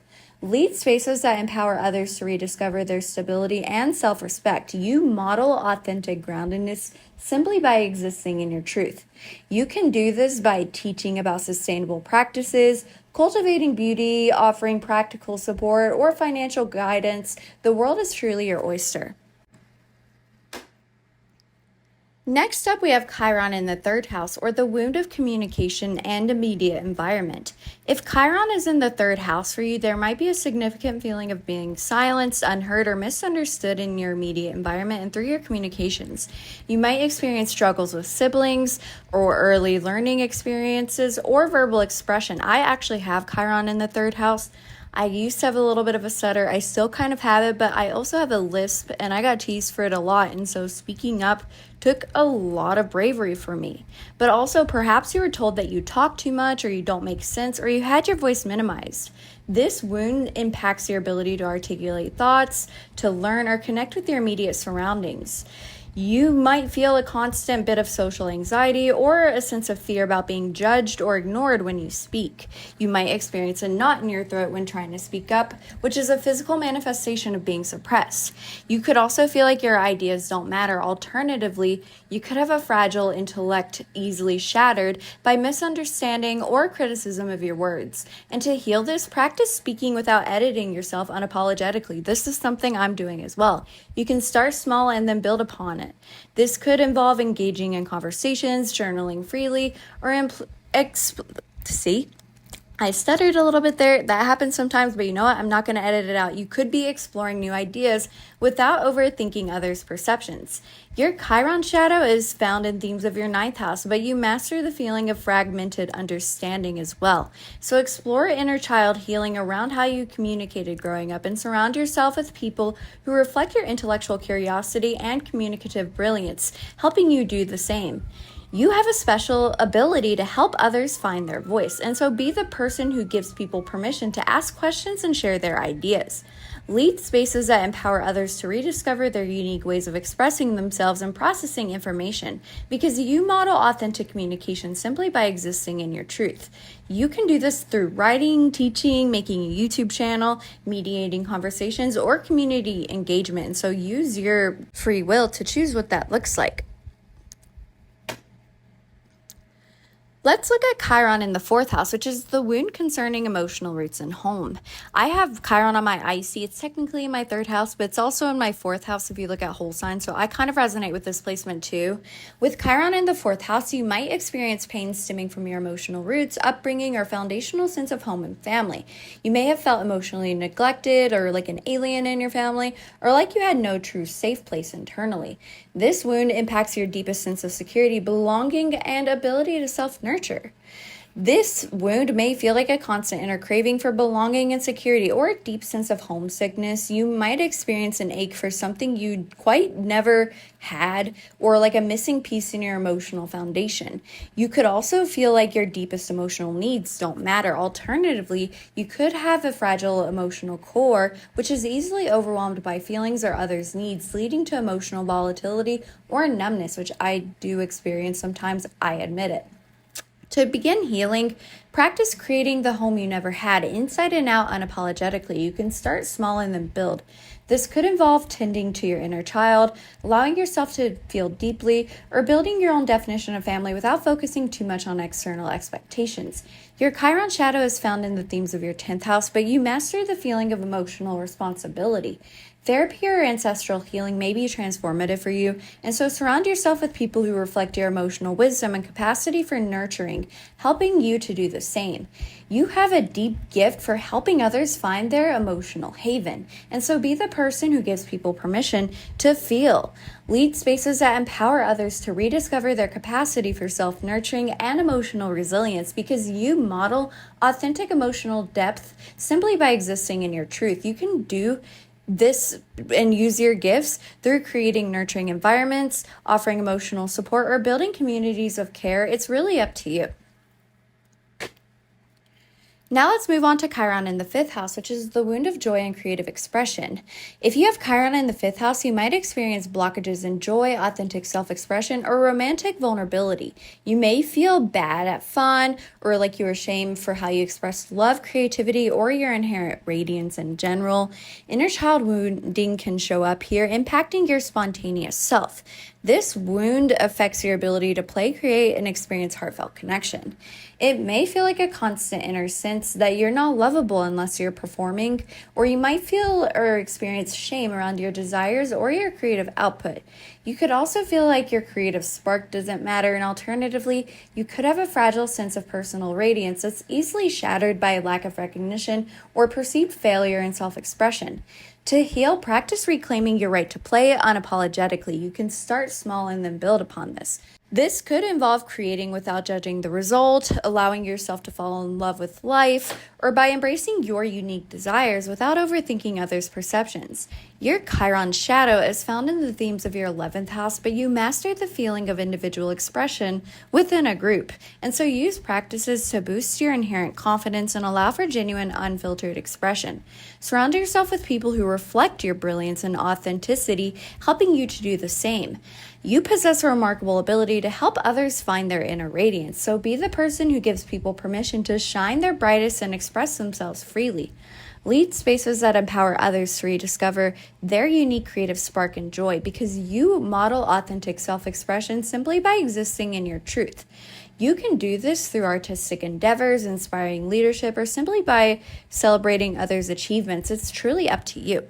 Lead spaces that empower others to rediscover their stability and self-respect. You model authentic groundedness simply by existing in your truth. You can do this by teaching about sustainable practices, cultivating beauty, offering practical support, or financial guidance. The world is truly your oyster. Next up, we have Chiron in the third house, or the wound of communication and immediate environment. If Chiron is in the third house for you, there might be a significant feeling of being silenced, unheard, or misunderstood in your immediate environment and through your communications. You might experience struggles with siblings or early learning experiences or verbal expression. I actually have Chiron in the third house. I used to have a little bit of a stutter. I still kind of have it, but I also have a lisp and I got teased for it a lot. And so speaking up took a lot of bravery for me. But also perhaps you were told that you talk too much or you don't make sense or you had your voice minimized. This wound impacts your ability to articulate thoughts, to learn, or connect with your immediate surroundings. You might feel a constant bit of social anxiety or a sense of fear about being judged or ignored when you speak. You might experience a knot in your throat when trying to speak up, which is a physical manifestation of being suppressed. You could also feel like your ideas don't matter. Alternatively, you could have a fragile intellect easily shattered by misunderstanding or criticism of your words. And to heal this, practice speaking without editing yourself unapologetically. This is something I'm doing as well. You can start small and then build upon it. This could involve engaging in conversations, journaling freely, or I stuttered a little bit there. That happens sometimes, but you know what? I'm not going to edit it out. You could be exploring new ideas without overthinking others' perceptions. Your Chiron shadow is found in themes of your ninth house, but you master the feeling of fragmented understanding as well. So explore inner child healing around how you communicated growing up and surround yourself with people who reflect your intellectual curiosity and communicative brilliance, helping you do the same. You have a special ability to help others find their voice, and so be the person who gives people permission to ask questions and share their ideas. Lead spaces that empower others to rediscover their unique ways of expressing themselves and processing information, because you model authentic communication simply by existing in your truth. You can do this through writing, teaching, making a YouTube channel, mediating conversations, or community engagement, and so use your free will to choose what that looks like. Let's look at Chiron in the fourth house, which is the wound concerning emotional roots and home. I have Chiron on my IC. It's technically in my third house, but it's also in my fourth house if you look at whole sign. So I kind of resonate with this placement too. With Chiron in the fourth house, you might experience pain stemming from your emotional roots, upbringing, or foundational sense of home and family. You may have felt emotionally neglected or like an alien in your family, or like you had no true safe place internally. This wound impacts your deepest sense of security, belonging, and ability to self-nurture. This wound may feel like a constant inner craving for belonging and security, or a deep sense of homesickness. You might experience an ache for something you quite never had, or like a missing piece in your emotional foundation. You could also feel like your deepest emotional needs don't matter. Alternatively, you could have a fragile emotional core, which is easily overwhelmed by feelings or others' needs, leading to emotional volatility or numbness, which I do experience sometimes, I admit it. To begin healing, practice creating the home you never had, inside and out, unapologetically. You can start small and then build. This could involve tending to your inner child, allowing yourself to feel deeply, or building your own definition of family without focusing too much on external expectations. Your Chiron shadow is found in the themes of your 10th house, but you master the feeling of emotional responsibility. Therapy or ancestral healing may be transformative for you, and so surround yourself with people who reflect your emotional wisdom and capacity for nurturing, helping you to do the same. You have a deep gift for helping others find their emotional haven, and so be the person who gives people permission to feel. Lead spaces that empower others to rediscover their capacity for self-nurturing and emotional resilience, because you model authentic emotional depth simply by existing in your truth. You can do this and use your gifts through creating nurturing environments, offering emotional support, or building communities of care. It's really up to you. Now let's move on to Chiron in the fifth house, which is the wound of joy and creative expression. If you have Chiron in the fifth house, you might experience blockages in joy, authentic self-expression, or romantic vulnerability. You may feel bad at fun, or like you are ashamed for how you express love, creativity, or your inherent radiance in general. Inner child wounding can show up here, impacting your spontaneous self. This wound affects your ability to play, create, and experience heartfelt connection. It may feel like a constant inner sense that you're not lovable unless you're performing, or you might feel or experience shame around your desires or your creative output. You could also feel like your creative spark doesn't matter, and alternatively, you could have a fragile sense of personal radiance that's easily shattered by a lack of recognition or perceived failure in self-expression. To heal, practice reclaiming your right to play unapologetically. You can start small and then build upon this. This could involve creating without judging the result, allowing yourself to fall in love with life, or by embracing your unique desires without overthinking others' perceptions. Your Chiron shadow is found in the themes of your 11th house, but you master the feeling of individual expression within a group, and so use practices to boost your inherent confidence and allow for genuine, unfiltered expression. Surround yourself with people who reflect your brilliance and authenticity, helping you to do the same. You possess a remarkable ability to help others find their inner radiance, so be the person who gives people permission to shine their brightest and express themselves freely. Lead spaces that empower others to rediscover their unique creative spark and joy, because you model authentic self-expression simply by existing in your truth. You can do this through artistic endeavors, inspiring leadership, or simply by celebrating others' achievements. It's truly up to you.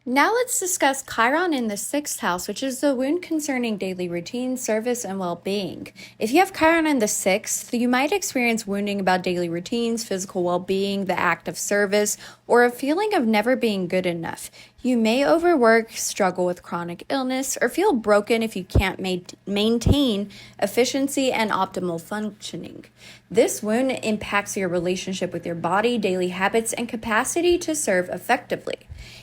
Now let's discuss Chiron in the 6th house, which is the wound concerning daily routine, service, and well-being. If you have Chiron in the 6th, you might experience wounding about daily routines, physical well-being, the act of service, or a feeling of never being good enough. You may overwork, struggle with chronic illness, or feel broken if you can't maintain efficiency and optimal functioning. This wound impacts your relationship with your body, daily habits, and capacity to serve effectively.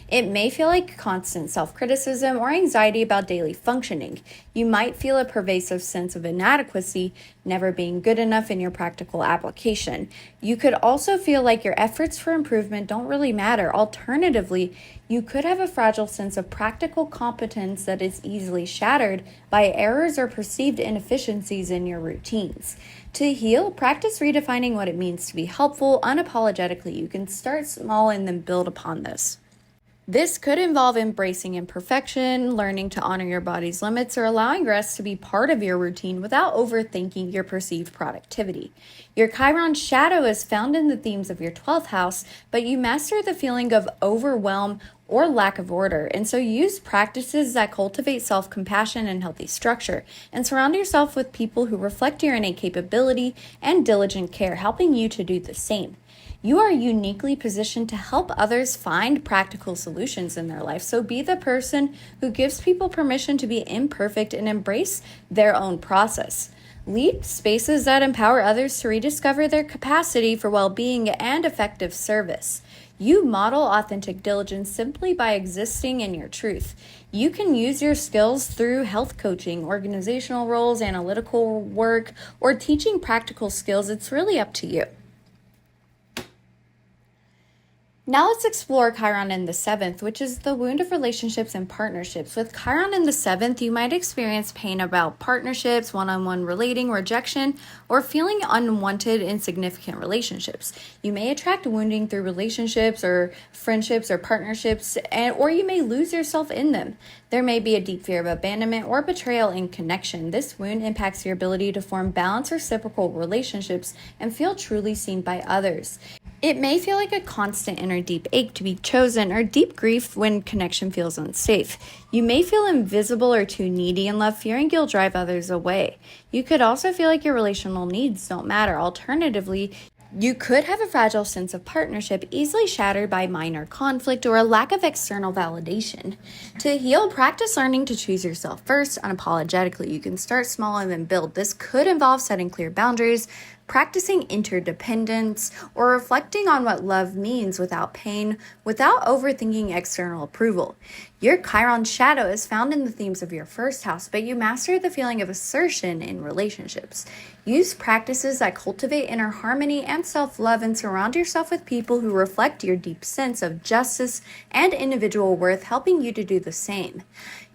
It may feel like constant self-criticism or anxiety about daily functioning. You might feel a pervasive sense of inadequacy, never being good enough in your practical application. You could also feel like your efforts for improvement don't really matter. Alternatively, you could have a fragile sense of practical competence that is easily shattered by errors or perceived inefficiencies in your routines. To heal, practice redefining what it means to be helpful unapologetically. You can start small and then build upon this. This could involve embracing imperfection, learning to honor your body's limits, or allowing rest to be part of your routine without overthinking your perceived productivity. Your Chiron shadow is found in the themes of your 12th house, but you master the feeling of overwhelm or lack of order, and so use practices that cultivate self-compassion and healthy structure, and surround yourself with people who reflect your innate capability and diligent care, helping you to do the same. You are uniquely positioned to help others find practical solutions in their life, so be the person who gives people permission to be imperfect and embrace their own process. Lead spaces that empower others to rediscover their capacity for well-being and effective service. You model authentic diligence simply by existing in your truth. You can use your skills through health coaching, organizational roles, analytical work, or teaching practical skills. It's really up to you. Now let's explore Chiron in the 7th, which is the wound of relationships and partnerships. With Chiron in the 7th, you might experience pain about partnerships, one-on-one relating, rejection, or feeling unwanted in significant relationships. You may attract wounding through relationships or friendships or partnerships, or you may lose yourself in them. There may be a deep fear of abandonment or betrayal in connection. This wound impacts your ability to form balanced reciprocal relationships and feel truly seen by others. It may feel like a constant inner deep ache to be chosen, or deep grief when connection feels unsafe. You may feel invisible or too needy in love, fearing you'll drive others away. You could also feel like your relational needs don't matter. Alternatively, you could have a fragile sense of partnership easily shattered by minor conflict or a lack of external validation. To heal, practice learning to choose yourself first unapologetically. You can start small and then build. This could involve setting clear boundaries, practicing interdependence, or reflecting on what love means without pain, without overthinking external approval. Your Chiron shadow is found in the themes of your 1st house, but you master the feeling of assertion in relationships. Use practices that cultivate inner harmony and self-love, and surround yourself with people who reflect your deep sense of justice and individual worth, helping you to do the same.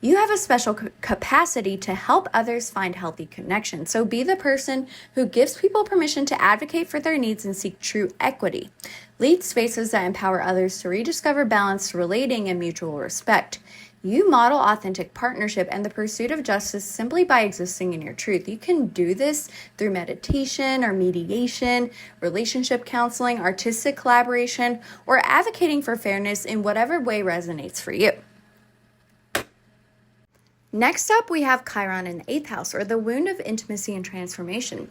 You have a special capacity to help others find healthy connection, so be the person who gives people permission to advocate for their needs and seek true equity. Lead spaces that empower others to rediscover balance, relating, and mutual respect. You model authentic partnership and the pursuit of justice simply by existing in your truth. You can do this through meditation or mediation, relationship counseling, artistic collaboration, or advocating for fairness in whatever way resonates for you. Next up, we have Chiron in the 8th house, or the wound of intimacy and transformation.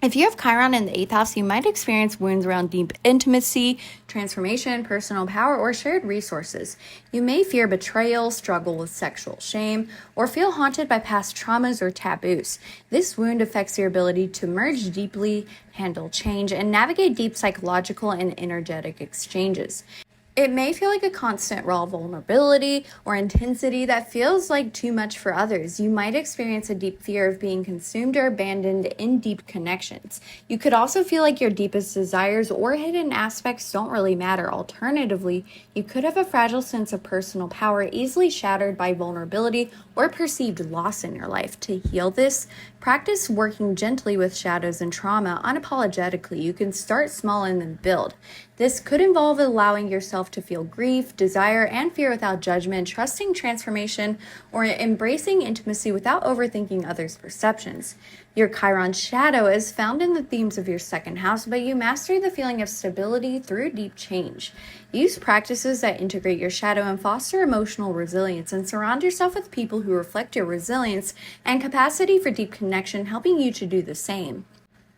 If you have Chiron in the 8th house, you might experience wounds around deep intimacy, transformation, personal power, or shared resources. You may fear betrayal, struggle with sexual shame, or feel haunted by past traumas or taboos. This wound affects your ability to merge deeply, handle change, and navigate deep psychological and energetic exchanges. It may feel like a constant raw vulnerability or intensity that feels like too much for others. You might experience a deep fear of being consumed or abandoned in deep connections. You could also feel like your deepest desires or hidden aspects don't really matter. Alternatively, you could have a fragile sense of personal power easily shattered by vulnerability or perceived loss in your life. To heal this, practice working gently with shadows and trauma unapologetically. You can start small and then build. This could involve allowing yourself to feel grief, desire, and fear without judgment, trusting transformation, or embracing intimacy without overthinking others' perceptions. Your Chiron shadow is found in the themes of your 2nd house, but you master the feeling of stability through deep change. Use practices that integrate your shadow and foster emotional resilience, and surround yourself with people who reflect your resilience and capacity for deep connection, helping you to do the same.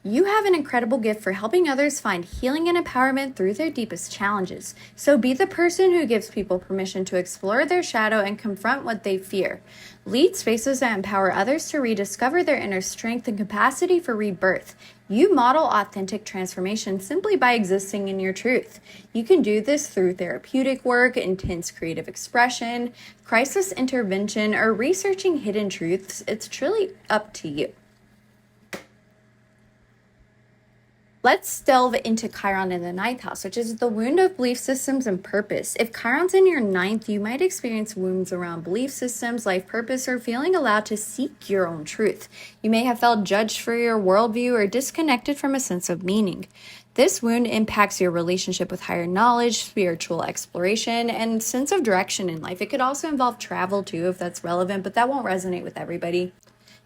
You have an incredible gift for helping others find healing and empowerment through their deepest challenges. So be the person who gives people permission to explore their shadow and confront what they fear. Lead spaces that empower others to rediscover their inner strength and capacity for rebirth. You model authentic transformation simply by existing in your truth. You can do this through therapeutic work, intense creative expression, crisis intervention, or researching hidden truths. It's truly up to you. Let's delve into Chiron in the 9th house, which is the wound of belief systems and purpose. If Chiron's in your 9th, you might experience wounds around belief systems, life purpose, or feeling allowed to seek your own truth. You may have felt judged for your worldview or disconnected from a sense of meaning. This wound impacts your relationship with higher knowledge, spiritual exploration, and sense of direction in life. It could also involve travel too, if that's relevant, but that won't resonate with everybody.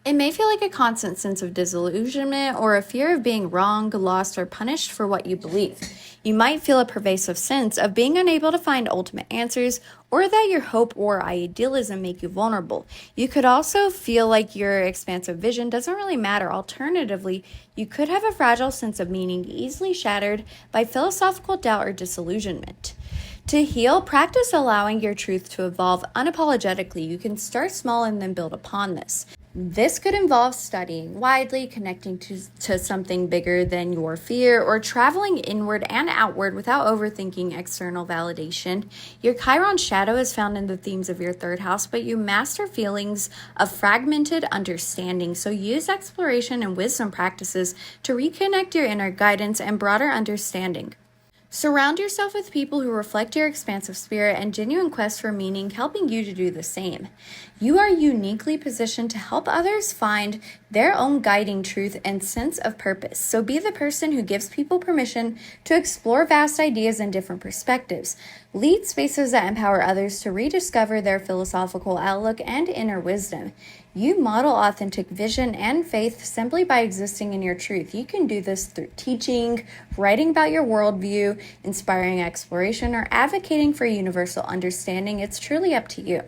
It may feel like a constant sense of disillusionment or a fear of being wronged, lost, or punished for what you believe. You might feel a pervasive sense of being unable to find ultimate answers, or that your hope or idealism make you vulnerable. You could also feel like your expansive vision doesn't really matter. Alternatively, you could have a fragile sense of meaning easily shattered by philosophical doubt or disillusionment. To heal, practice allowing your truth to evolve unapologetically. You can start small and then build upon this. This could involve studying widely, connecting to something bigger than your fear, or traveling inward and outward without overthinking external validation. Your Chiron shadow is found in the themes of your 3rd house, but you master feelings of fragmented understanding. So use exploration and wisdom practices to reconnect your inner guidance and broader understanding. Surround yourself with people who reflect your expansive spirit and genuine quest for meaning, helping you to do the same. You are uniquely positioned to help others find their own guiding truth and sense of purpose. So be the person who gives people permission to explore vast ideas and different perspectives. Lead spaces that empower others to rediscover their philosophical outlook and inner wisdom. You model authentic vision and faith simply by existing in your truth. You can do this through teaching, writing about your worldview, inspiring exploration, or advocating for universal understanding. It's truly up to you.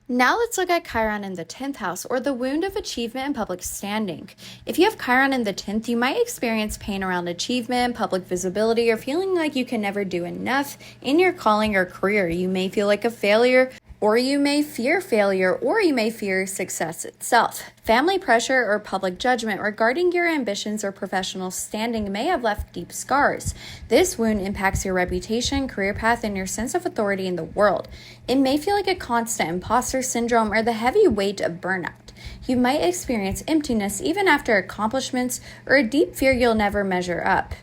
Now let's look at Chiron in the 10th house, or the wound of achievement and public standing. If you have Chiron in the 10th, you might experience pain around achievement, public visibility, or feeling like you can never do enough in your calling or career. You may feel like a failure, or you may fear failure, or you may fear success itself. Family pressure or public judgment regarding your ambitions or professional standing may have left deep scars. This wound impacts your reputation, career path, and your sense of authority in the world. It may feel like a constant imposter syndrome or the heavy weight of burnout. You might experience emptiness even after accomplishments, or a deep fear you'll never measure up.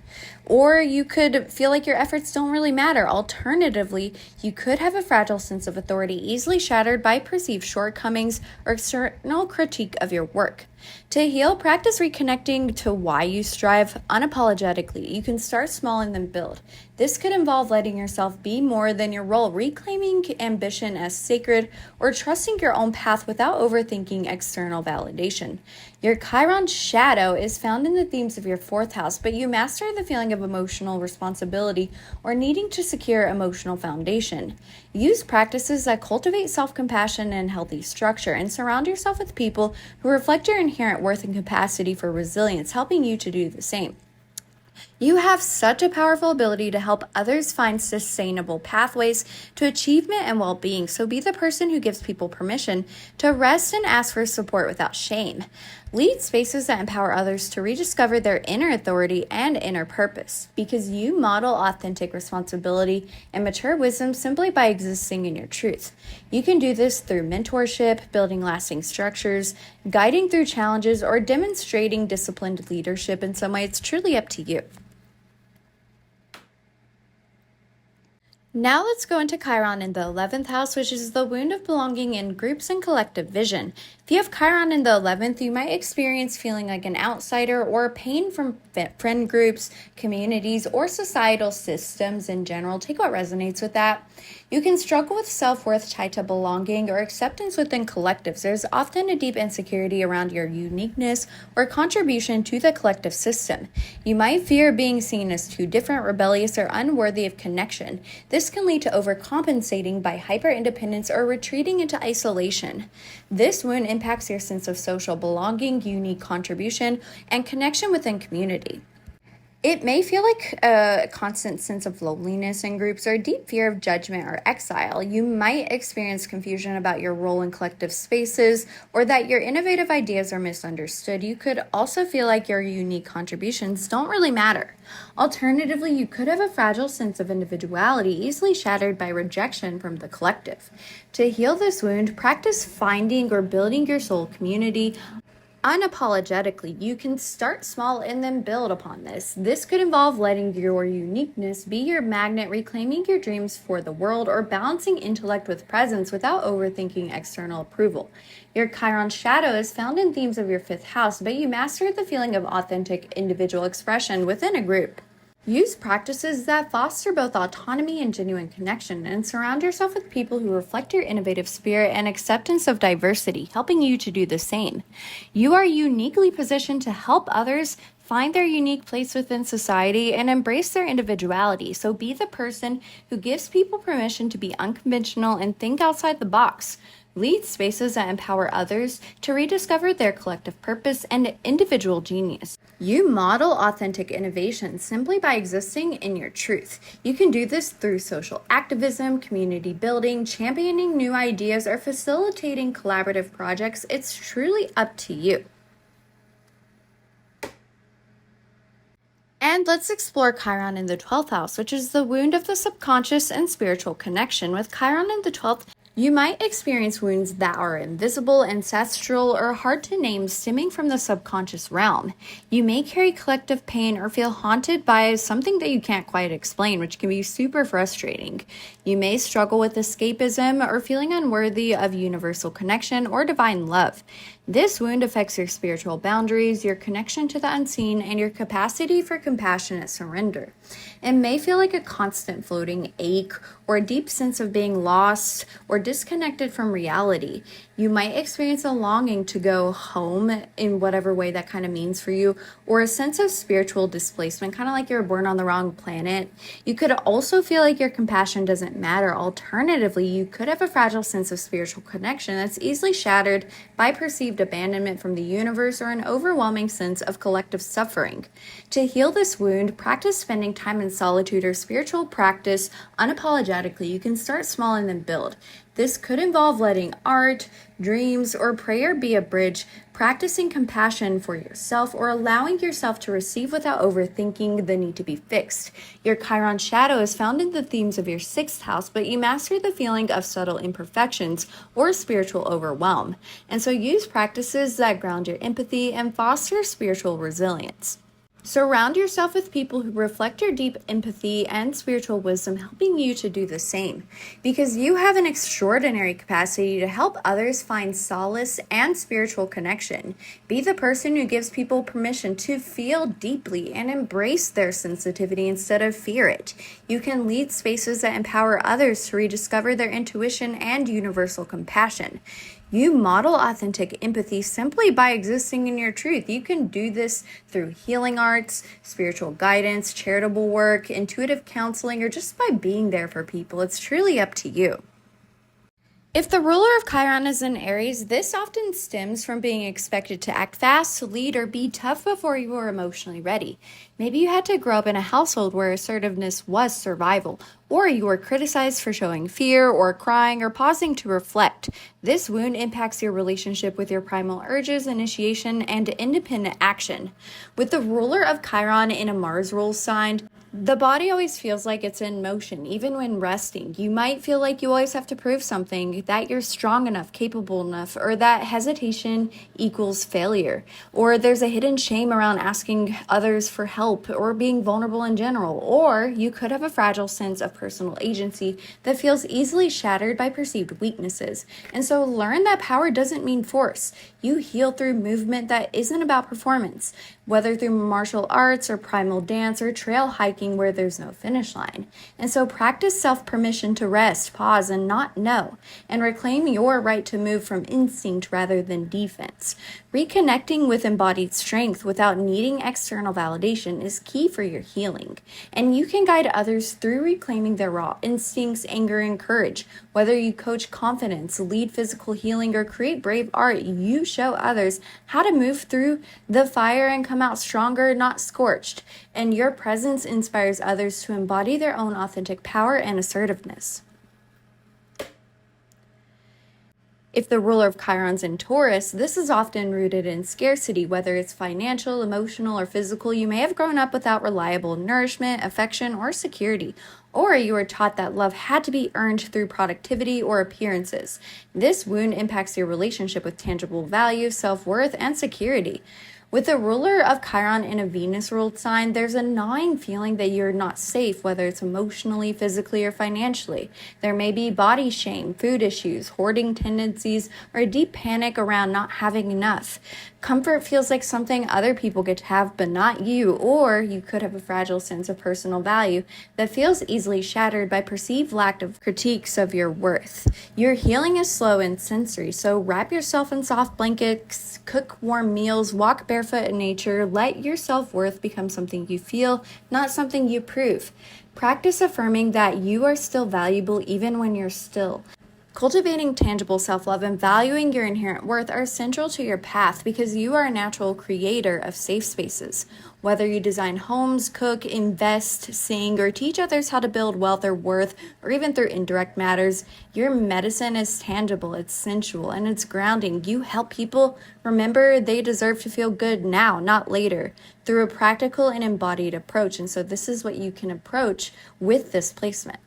Or you could feel like your efforts don't really matter. Alternatively, you could have a fragile sense of authority easily shattered by perceived shortcomings or external critique of your work. To heal, practice reconnecting to why you strive unapologetically. You can start small and then build. This could involve letting yourself be more than your role, reclaiming ambition as sacred, or trusting your own path without overthinking external validation. Your Chiron shadow is found in the themes of your fourth house, but you master the feeling of emotional responsibility or needing to secure emotional foundation. Use practices that cultivate self-compassion and healthy structure, and surround yourself with people who reflect your inherent worth and capacity for resilience, helping you to do the same. You have such a powerful ability to help others find sustainable pathways to achievement and well-being, so be the person who gives people permission to rest and ask for support without shame. Lead spaces that empower others to rediscover their inner authority and inner purpose, because you model authentic responsibility and mature wisdom simply by existing in your truth. You can do this through mentorship, building lasting structures, guiding through challenges, or demonstrating disciplined leadership in some way. It's truly up to you. Now let's go into Chiron in the 11th house, which is the wound of belonging in groups and collective vision. If you have Chiron in the 11th, you might experience feeling like an outsider or pain from friend groups, communities, or societal systems in general. Take what resonates with that. You can struggle with self-worth tied to belonging or acceptance within collectives. There's often a deep insecurity around your uniqueness or contribution to the collective system. You might fear being seen as too different, rebellious, or unworthy of connection. This can lead to overcompensating by hyper-independence or retreating into isolation. This wound impacts your sense of social belonging, unique contribution, and connection within community. It may feel like a constant sense of loneliness in groups or a deep fear of judgment or exile. You might experience confusion about your role in collective spaces or that your innovative ideas are misunderstood. You could also feel like your unique contributions don't really matter. Alternatively, you could have a fragile sense of individuality easily shattered by rejection from the collective. To heal this wound, practice finding or building your soul community unapologetically. You can start small and then build upon this. This could involve letting your uniqueness be your magnet, reclaiming your dreams for the world, or balancing intellect with presence without overthinking external approval. Your Chiron shadow is found in themes of your fifth house, but you master the feeling of authentic individual expression within a group. Use practices that foster both autonomy and genuine connection, and surround yourself with people who reflect your innovative spirit and acceptance of diversity, helping you to do the same. You are uniquely positioned to help others find their unique place within society and embrace their individuality. So be the person who gives people permission to be unconventional and think outside the box. Lead spaces that empower others to rediscover their collective purpose and individual genius. You model authentic innovation simply by existing in your truth. You can do this through social activism, community building, championing new ideas, or facilitating collaborative projects. It's truly up to you. And let's explore Chiron in the 12th house, which is the wound of the subconscious and spiritual connection. With Chiron in the 12th, you might experience wounds that are invisible, ancestral, or hard to name, stemming from the subconscious realm. You may carry collective pain or feel haunted by something that you can't quite explain, which can be super frustrating. You may struggle with escapism or feeling unworthy of universal connection or divine love. This wound affects your spiritual boundaries, your connection to the unseen, and your capacity for compassionate surrender. It may feel like a constant floating ache or a deep sense of being lost or disconnected from reality. You might experience a longing to go home in whatever way that kind of means for you, or a sense of spiritual displacement, kind of like you're born on the wrong planet. You could also feel like your compassion doesn't matter. Alternatively, you could have a fragile sense of spiritual connection that's easily shattered by perceived abandonment from the universe or an overwhelming sense of collective suffering. To heal this wound, practice spending time in solitude or spiritual practice unapologetically. You can start small and then build. This could involve letting art, dreams, or prayer be a bridge, practicing compassion for yourself, or allowing yourself to receive without overthinking the need to be fixed. Your Chiron shadow is found in the themes of your 6th house, but you master the feeling of subtle imperfections or spiritual overwhelm. And so use practices that ground your empathy and foster spiritual resilience. Surround yourself with people who reflect your deep empathy and spiritual wisdom, helping you to do the same. Because you have an extraordinary capacity to help others find solace and spiritual connection. Be the person who gives people permission to feel deeply and embrace their sensitivity instead of fear it. You can lead spaces that empower others to rediscover their intuition and universal compassion. You model authentic empathy simply by existing in your truth. You can do this through healing arts, spiritual guidance, charitable work, intuitive counseling, or just by being there for people. It's truly up to you. If the ruler of Chiron is in Aries, this often stems from being expected to act fast, lead, or be tough before you were emotionally ready. Maybe you had to grow up in a household where assertiveness was survival, or you were criticized for showing fear, or crying, or pausing to reflect. This wound impacts your relationship with your primal urges, initiation, and independent action. With the ruler of Chiron in a Mars rule sign, the body always feels like it's in motion, even when resting. You might feel like you always have to prove something, that you're strong enough, capable enough, or that hesitation equals failure. Or there's a hidden shame around asking others for help or being vulnerable in general. Or you could have a fragile sense of personal agency that feels easily shattered by perceived weaknesses. And so learn that power doesn't mean force. You heal through movement that isn't about performance, whether through martial arts or primal dance or trail hiking where there's no finish line. And so practice self-permission to rest, pause, and not know, and reclaim your right to move from instinct rather than defense. Reconnecting with embodied strength without needing external validation is key for your healing. And you can guide others through reclaiming their raw instincts, anger, and courage. Whether you coach confidence, lead physical healing, or create brave art, you show others how to move through the fire and come out stronger, not scorched. And your presence inspires others to embody their own authentic power and assertiveness. If the ruler of Chiron's in Taurus, this is often rooted in scarcity, whether it's financial, emotional, or physical. You may have grown up without reliable nourishment, affection, or security, or you were taught that love had to be earned through productivity or appearances. This wound impacts your relationship with tangible value, self-worth, and security. With the ruler of Chiron in a Venus-ruled sign, there's a gnawing feeling that you're not safe, whether it's emotionally, physically, or financially. There may be body shame, food issues, hoarding tendencies, or a deep panic around not having enough. Comfort feels like something other people get to have, but not you, or you could have a fragile sense of personal value that feels easily shattered by perceived lack of critiques of your worth. Your healing is slow and sensory, so wrap yourself in soft blankets, cook warm meals, walk barefoot in nature, let your self-worth become something you feel, not something you prove. Practice affirming that you are still valuable even when you're still. Cultivating tangible self-love and valuing your inherent worth are central to your path because you are a natural creator of safe spaces. Whether you design homes, cook, invest, sing, or teach others how to build wealth or worth, or even through indirect matters, your medicine is tangible, it's sensual, and it's grounding. You help people remember they deserve to feel good now, not later, through a practical and embodied approach. And so this is what you can approach with this placement.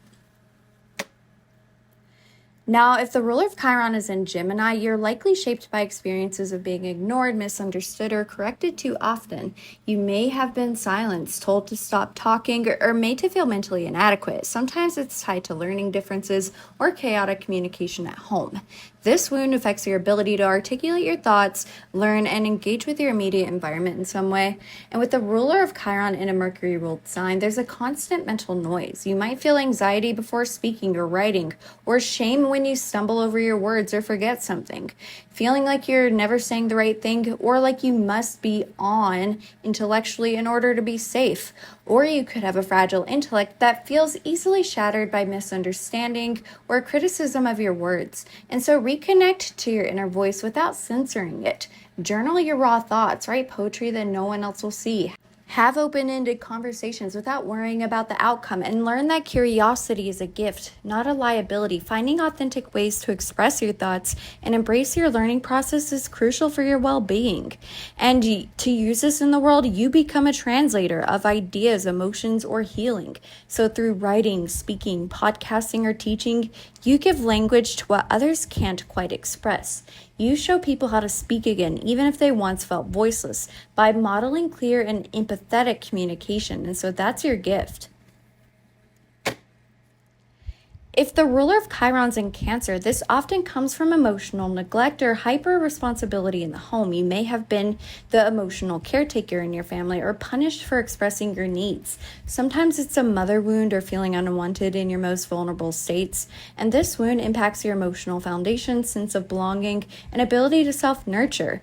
Now, if the ruler of Chiron is in Gemini, you're likely shaped by experiences of being ignored, misunderstood, or corrected too often. You may have been silenced, told to stop talking, or made to feel mentally inadequate. Sometimes it's tied to learning differences or chaotic communication at home. This wound affects your ability to articulate your thoughts, learn, and engage with your immediate environment in some way. And with the ruler of Chiron in a Mercury-ruled sign, there's a constant mental noise. You might feel anxiety before speaking or writing, or shame when you stumble over your words or forget something. Feeling like you're never saying the right thing, or like you must be on intellectually in order to be safe. Or you could have a fragile intellect that feels easily shattered by misunderstanding or criticism of your words. And so reconnect to your inner voice without censoring it. Journal your raw thoughts, write poetry that no one else will see. Have open-ended conversations without worrying about the outcome, and learn that curiosity is a gift, not a liability. Finding authentic ways to express your thoughts and embrace your learning process is crucial for your well-being. And to use this in the world, you become a translator of ideas, emotions, or healing. So through writing, speaking, podcasting, or teaching, you give language to what others can't quite express. You show people how to speak again, even if they once felt voiceless, by modeling clear and empathetic communication. And so that's your gift. If the ruler of Chiron's in Cancer, this often comes from emotional neglect or hyper responsibility in the home. You may have been the emotional caretaker in your family or punished for expressing your needs. Sometimes it's a mother wound or feeling unwanted in your most vulnerable states. And this wound impacts your emotional foundation, sense of belonging, and ability to self-nurture.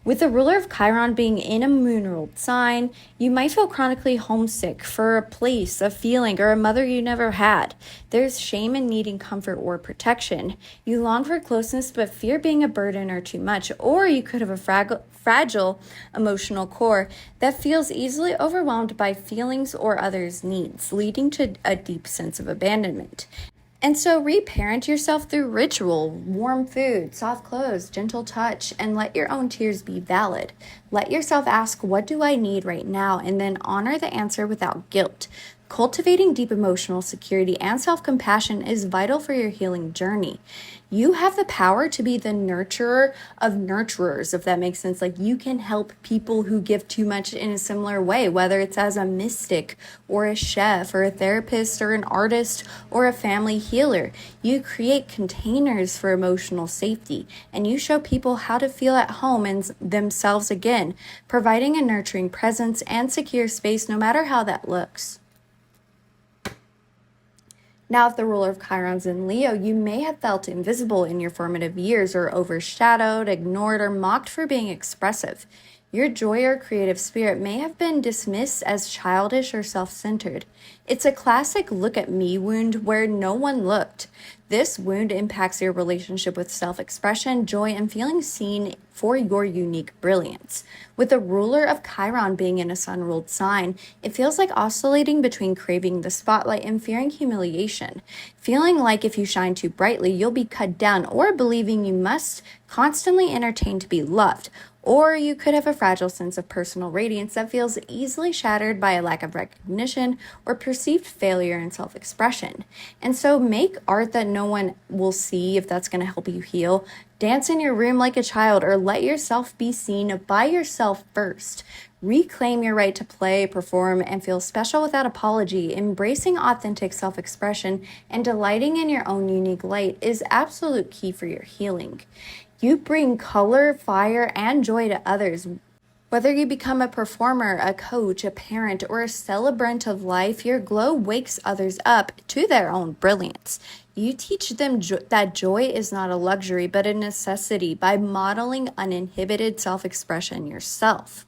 With the ruler of Chiron being in a moon-ruled sign, you might feel chronically homesick for a place, a feeling, or a mother you never had. There's shame in needing comfort or protection. You long for closeness but fear being a burden or too much, or you could have a fragile emotional core that feels easily overwhelmed by feelings or others' needs, leading to a deep sense of abandonment. And so reparent yourself through ritual, warm food, soft clothes, gentle touch, and let your own tears be valid. Let yourself ask, what do I need right now? And then honor the answer without guilt. Cultivating deep emotional security and self-compassion is vital for your healing journey. You have the power to be the nurturer of nurturers, if that makes sense. Like, you can help people who give too much in a similar way, whether it's as a mystic or a chef or a therapist or an artist or a family healer. You create containers for emotional safety, and you show people how to feel at home and themselves again, providing a nurturing presence and secure space no matter how that looks. Now, if the ruler of Chiron's in Leo, you may have felt invisible in your formative years or overshadowed, ignored, or mocked for being expressive. Your joy or creative spirit may have been dismissed as childish or self-centered. It's a classic look at me wound where no one looked. This wound impacts your relationship with self-expression, joy, and feeling seen for your unique brilliance. With the ruler of Chiron being in a sun-ruled sign, it feels like oscillating between craving the spotlight and fearing humiliation, feeling like if you shine too brightly, you'll be cut down, or believing you must constantly entertain to be loved. Or you could have a fragile sense of personal radiance that feels easily shattered by a lack of recognition or perceived failure in self-expression. And so make art that no one will see if that's going to help you heal. Dance in your room like a child, or let yourself be seen by yourself first. Reclaim your right to play, perform, and feel special without apology. Embracing authentic self-expression and delighting in your own unique light is absolute key for your healing. You bring color, fire, and joy to others. Whether you become a performer, a coach, a parent, or a celebrant of life, your glow wakes others up to their own brilliance. You teach them that joy is not a luxury, but a necessity by modeling uninhibited self-expression yourself.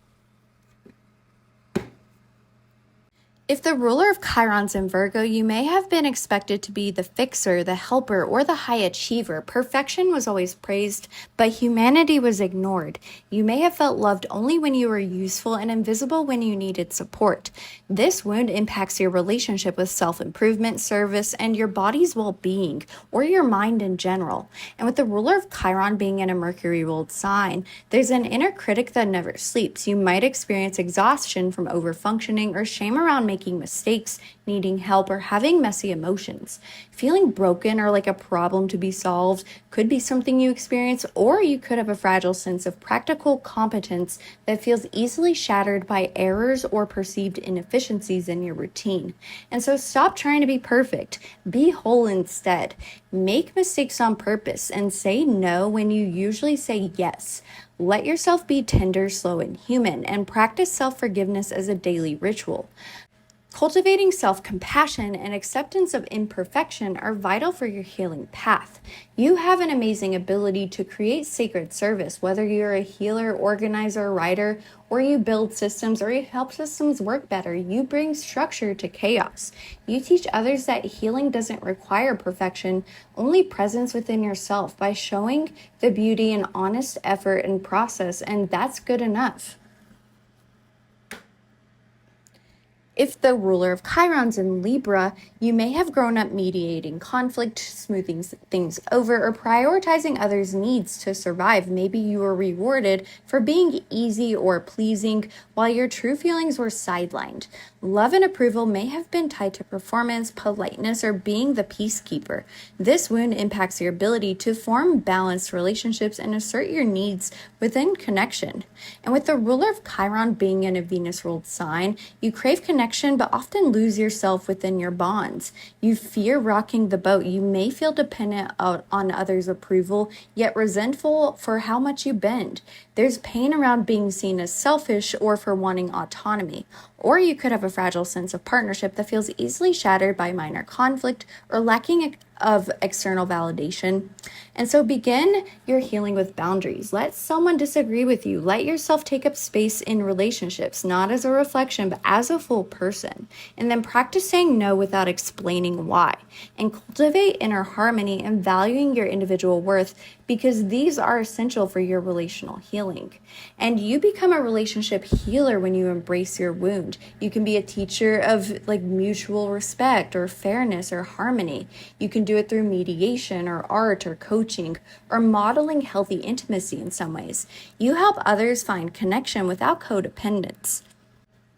If the ruler of Chiron's in Virgo, you may have been expected to be the fixer, the helper, or the high achiever. Perfection was always praised, but humanity was ignored. You may have felt loved only when you were useful and invisible when you needed support. This wound impacts your relationship with self-improvement, service, and your body's well-being, or your mind in general. And with the ruler of Chiron being in a Mercury-ruled sign, there's an inner critic that never sleeps. You might experience exhaustion from overfunctioning or shame around making mistakes, needing help, or having messy emotions. Feeling broken or like a problem to be solved could be something you experience, or you could have a fragile sense of practical competence that feels easily shattered by errors or perceived inefficiencies in your routine. And so stop trying to be perfect. Be whole instead. Make mistakes on purpose and say no when you usually say yes. Let yourself be tender, slow, and human, and practice self-forgiveness as a daily ritual. Cultivating self-compassion and acceptance of imperfection are vital for your healing path. You have an amazing ability to create sacred service, whether you're a healer, organizer, writer, or you build systems or you help systems work better. You bring structure to chaos. You teach others that healing doesn't require perfection, only presence within yourself by showing the beauty and honest effort and process, and that's good enough. If the ruler of Chiron's in Libra, you may have grown up mediating conflict, smoothing things over, or prioritizing others' needs to survive. Maybe you were rewarded for being easy or pleasing while your true feelings were sidelined. Love and approval may have been tied to performance, politeness, or being the peacekeeper. This wound impacts your ability to form balanced relationships and assert your needs within connection. And with the ruler of Chiron being in a Venus-ruled sign, you crave connection but often lose yourself within your bonds. You fear rocking the boat. You may feel dependent on others' approval, yet resentful for how much you bend. There's pain around being seen as selfish or for wanting autonomy. Or you could have a fragile sense of partnership that feels easily shattered by minor conflict or lacking of external validation. And so begin your healing with boundaries. Let someone disagree with you. Let yourself take up space in relationships, not as a reflection, but as a full person. And then practice saying no without explaining why. And cultivate inner harmony and valuing your individual worth, because these are essential for your relational healing. And you become a relationship healer when you embrace your wound. You can be a teacher of mutual respect or fairness or harmony. You can do it through mediation or art or coaching or modeling healthy intimacy in some ways. You help others find connection without codependence.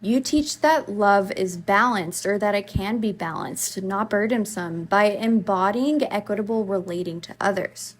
You teach that love is balanced, or that it can be balanced, not burdensome, by embodying equitable relating to others.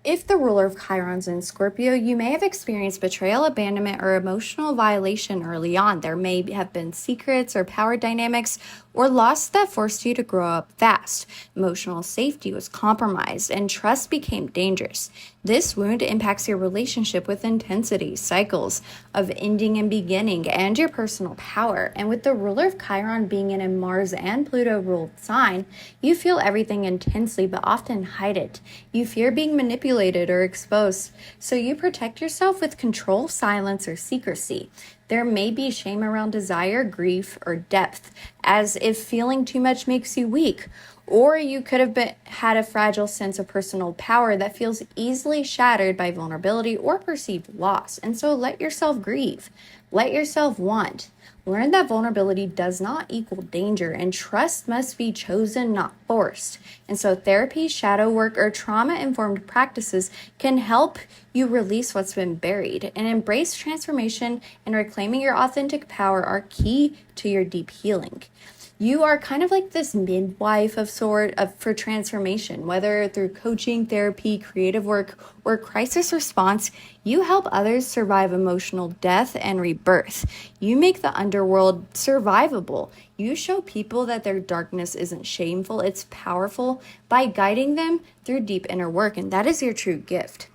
If the ruler of Chiron's in Scorpio, you may have experienced betrayal, abandonment, or emotional violation early on. There may have been secrets or power dynamics or loss that forced you to grow up fast. Emotional safety was compromised and trust became dangerous. This wound impacts your relationship with intensity, cycles of ending and beginning, and your personal power. And with the ruler of Chiron being in a Mars and Pluto ruled sign, you feel everything intensely but often hide it. You fear being manipulated or exposed, so you protect yourself with control, silence, or secrecy. There may be shame around desire, grief, or depth, as if feeling too much makes you weak. Or you could have had a fragile sense of personal power that feels easily shattered by vulnerability or perceived loss. And so let yourself grieve. Let yourself want. Learn that vulnerability does not equal danger, and trust must be chosen, not forced. And so therapy, shadow work, or trauma-informed practices can help you release what's been buried. And embrace transformation and reclaiming your authentic power are key to your deep healing. You are kind of like this midwife for transformation, whether through coaching, therapy, creative work, or crisis response. You help others survive emotional death and rebirth. You make the underworld survivable. You show people that their darkness isn't shameful, it's powerful, by guiding them through deep inner work, and that is your true gift.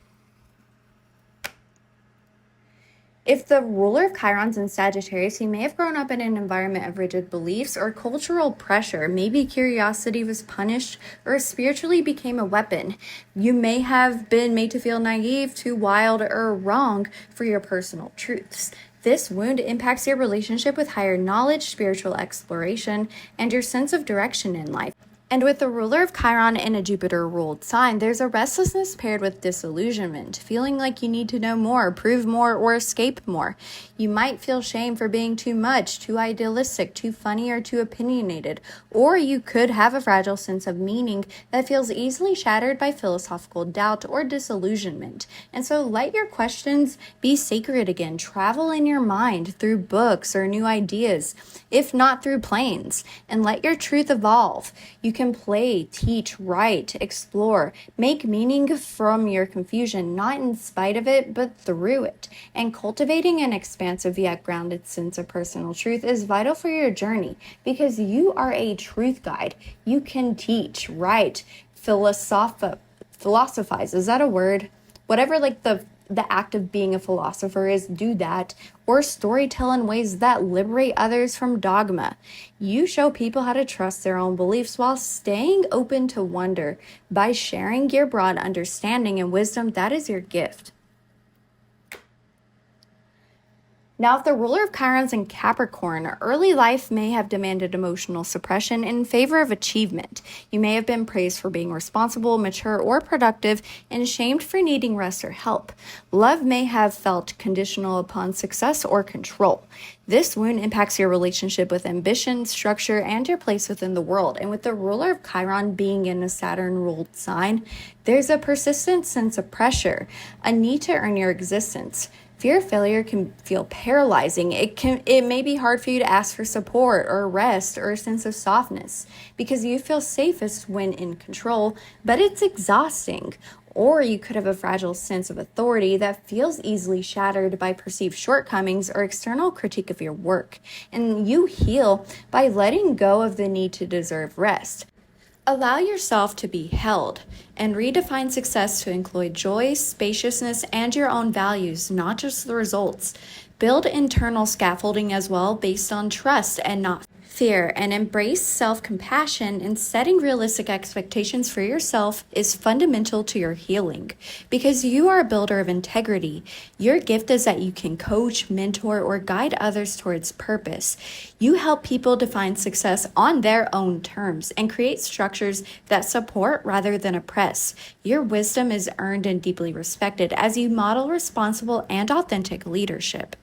If the ruler of Chiron's in Sagittarius, you may have grown up in an environment of rigid beliefs or cultural pressure. Maybe curiosity was punished or spiritually became a weapon. You may have been made to feel naive, too wild, or wrong for your personal truths. This wound impacts your relationship with higher knowledge, spiritual exploration, and your sense of direction in life. And with the ruler of Chiron in a Jupiter-ruled sign, there's a restlessness paired with disillusionment, feeling like you need to know more, prove more, or escape more. You might feel shame for being too much, too idealistic, too funny, or too opinionated. Or you could have a fragile sense of meaning that feels easily shattered by philosophical doubt or disillusionment. And so let your questions be sacred again. Travel in your mind through books or new ideas, if not through planes, and let your truth evolve. You can play, teach, write, explore, make meaning from your confusion, not in spite of it, but through it. And cultivating an expansive yet grounded sense of personal truth is vital for your journey, because you are a truth guide. You can teach, write, philosophize. Is that a word? Whatever the act of being a philosopher is, do that, or storytell in ways that liberate others from dogma. You show people how to trust their own beliefs while staying open to wonder. By sharing your broad understanding and wisdom, that is your gift. Now, if the ruler of Chiron's in Capricorn, early life may have demanded emotional suppression in favor of achievement. You may have been praised for being responsible, mature, or productive, and shamed for needing rest or help. Love may have felt conditional upon success or control. This wound impacts your relationship with ambition, structure, and your place within the world. And with the ruler of Chiron being in a Saturn-ruled sign, there's a persistent sense of pressure, a need to earn your existence. Fear of failure can feel paralyzing. It may be hard for you to ask for support or rest or a sense of softness because you feel safest when in control, but it's exhausting. Or you could have a fragile sense of authority that feels easily shattered by perceived shortcomings or external critique of your work. And you heal by letting go of the need to deserve rest. Allow yourself to be held and redefine success to include joy, spaciousness, and your own values, not just the results. Build internal scaffolding as well based on trust and not fear, and embrace self-compassion and setting realistic expectations for yourself is fundamental to your healing because you are a builder of integrity. Your gift is that you can coach, mentor, or guide others towards purpose. You help people define success on their own terms and create structures that support rather than oppress. Your wisdom is earned and deeply respected as you model responsible and authentic leadership.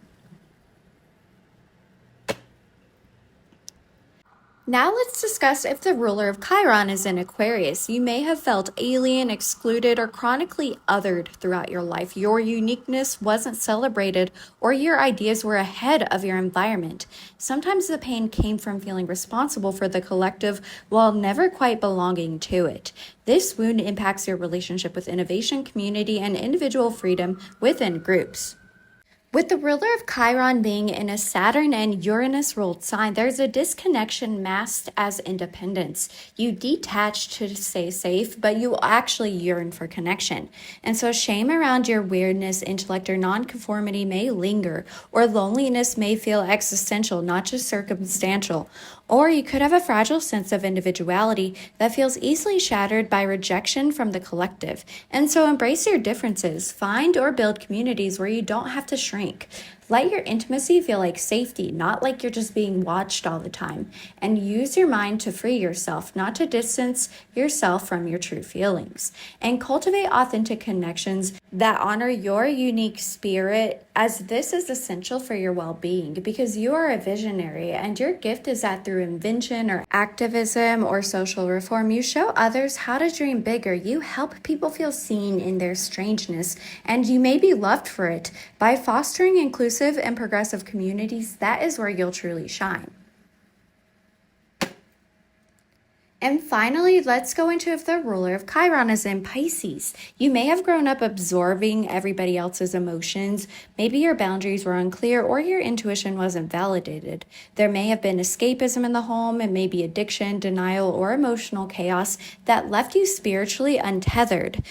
Now let's discuss if the ruler of Chiron is in Aquarius. You may have felt alien, excluded, or chronically othered throughout your life. Your uniqueness wasn't celebrated, or your ideas were ahead of your environment. Sometimes the pain came from feeling responsible for the collective while never quite belonging to it. This wound impacts your relationship with innovation, community, and individual freedom within groups. With the ruler of Chiron being in a Saturn and Uranus ruled sign, there's a disconnection masked as independence. You detach to stay safe, but you actually yearn for connection. And so shame around your weirdness, intellect, or nonconformity may linger, or loneliness may feel existential, not just circumstantial. Or you could have a fragile sense of individuality that feels easily shattered by rejection from the collective. And so embrace your differences. Find or build communities where you don't have to shrink. Let your intimacy feel like safety, not like you're just being watched all the time. And use your mind to free yourself, not to distance yourself from your true feelings. And cultivate authentic connections that honor your unique spirit, as this is essential for your well-being because you are a visionary and your gift is that through invention or activism or social reform, you show others how to dream bigger. You help people feel seen in their strangeness, and you may be loved for it. By fostering inclusive and progressive communities, that is where you'll truly shine. And finally, let's go into if the ruler of Chiron is in Pisces. You may have grown up absorbing everybody else's emotions. Maybe your boundaries were unclear or your intuition wasn't validated. There may have been escapism in the home and maybe addiction, denial, or emotional chaos that left you spiritually untethered.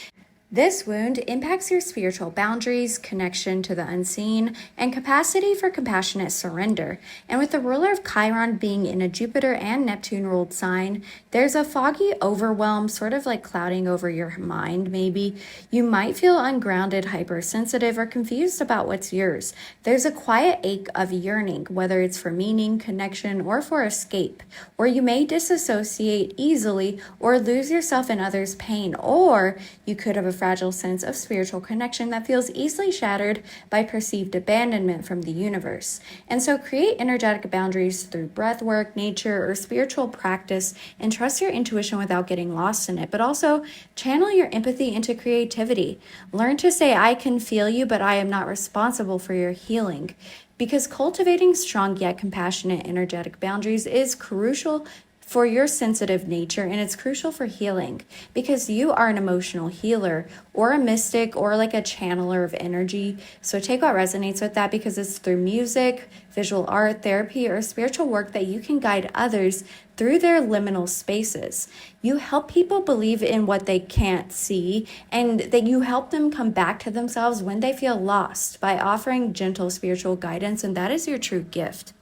This wound impacts your spiritual boundaries, connection to the unseen, and capacity for compassionate surrender. And with the ruler of Chiron being in a Jupiter and Neptune ruled sign, there's a foggy overwhelm, sort of like clouding over your mind, maybe. You might feel ungrounded, hypersensitive, or confused about what's yours. There's a quiet ache of yearning, whether it's for meaning, connection, or for escape. Or you may disassociate easily or lose yourself in others' pain, or you could have a fragile sense of spiritual connection that feels easily shattered by perceived abandonment from the universe. And so create energetic boundaries through breath work, nature, or spiritual practice, and trust your intuition without getting lost in it. But also channel your empathy into creativity. Learn to say, I can feel you, but I am not responsible for your healing. Because cultivating strong yet compassionate energetic boundaries is crucial for your sensitive nature, and it's crucial for healing because you are an emotional healer or a mystic or like a channeler of energy. So take what resonates with that because it's through music, visual art, therapy, or spiritual work that you can guide others through their liminal spaces. You help people believe in what they can't see, and that you help them come back to themselves when they feel lost by offering gentle spiritual guidance, and that is your true gift.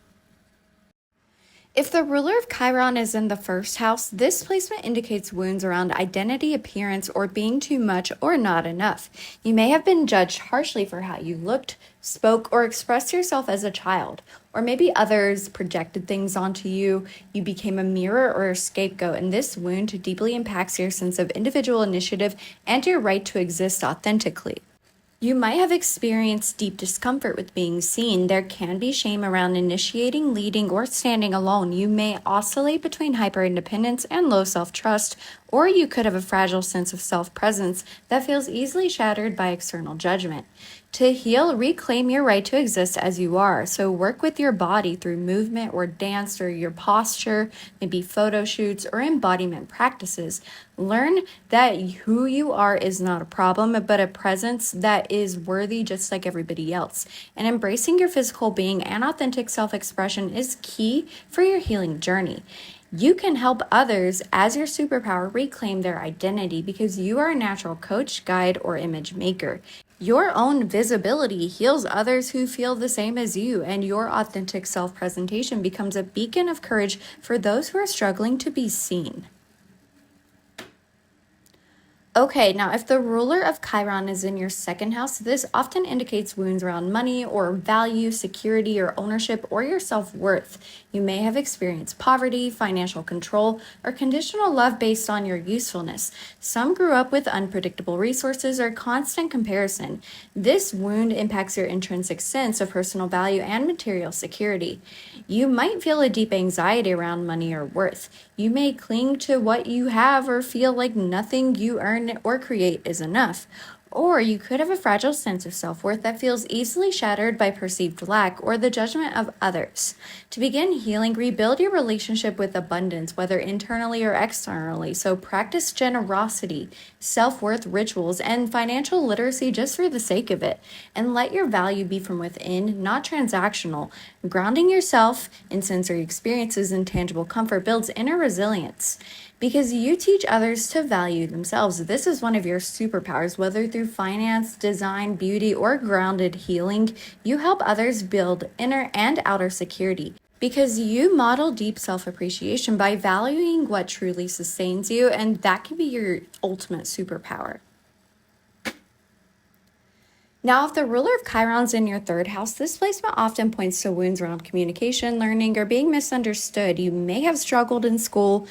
If the ruler of Chiron is in the first house, this placement indicates wounds around identity, appearance, or being too much or not enough. You may have been judged harshly for how you looked, spoke, or expressed yourself as a child. Or maybe others projected things onto you. You became a mirror or a scapegoat, and this wound deeply impacts your sense of individual initiative and your right to exist authentically. You might have experienced deep discomfort with being seen. There can be shame around initiating, leading, or standing alone. You may oscillate between hyper-independence and low self-trust, or you could have a fragile sense of self-presence that feels easily shattered by external judgment. To heal, reclaim your right to exist as you are. So work with your body through movement or dance or your posture, maybe photo shoots or embodiment practices. Learn that who you are is not a problem, but a presence that is worthy just like everybody else. And embracing your physical being and authentic self-expression is key for your healing journey. You can help others as your superpower reclaim their identity because you are a natural coach, guide, or image maker. Your own visibility heals others who feel the same as you, and your authentic self-presentation becomes a beacon of courage for those who are struggling to be seen. Okay, now if the ruler of Chiron is in your second house, this often indicates wounds around money or value, security or ownership, or your self-worth. You may have experienced poverty, financial control, or conditional love based on your usefulness. Some grew up with unpredictable resources or constant comparison. This wound impacts your intrinsic sense of personal value and material security. You might feel a deep anxiety around money or worth. You may cling to what you have or feel like nothing you earn or create is enough. Or you could have a fragile sense of self-worth that feels easily shattered by perceived lack or the judgment of others. To begin healing, rebuild your relationship with abundance, whether internally or externally. So practice generosity, self-worth rituals, and financial literacy just for the sake of it. And let your value be from within, not transactional. Grounding yourself in sensory experiences and tangible comfort builds inner resilience. Because you teach others to value themselves. This is one of your superpowers, whether through finance, design, beauty, or grounded healing. You help others build inner and outer security. Because you model deep self-appreciation by valuing what truly sustains you, and that can be your ultimate superpower. Now, if the ruler of Chiron's in your third house, this placement often points to wounds around communication, learning, or being misunderstood. You may have struggled in school,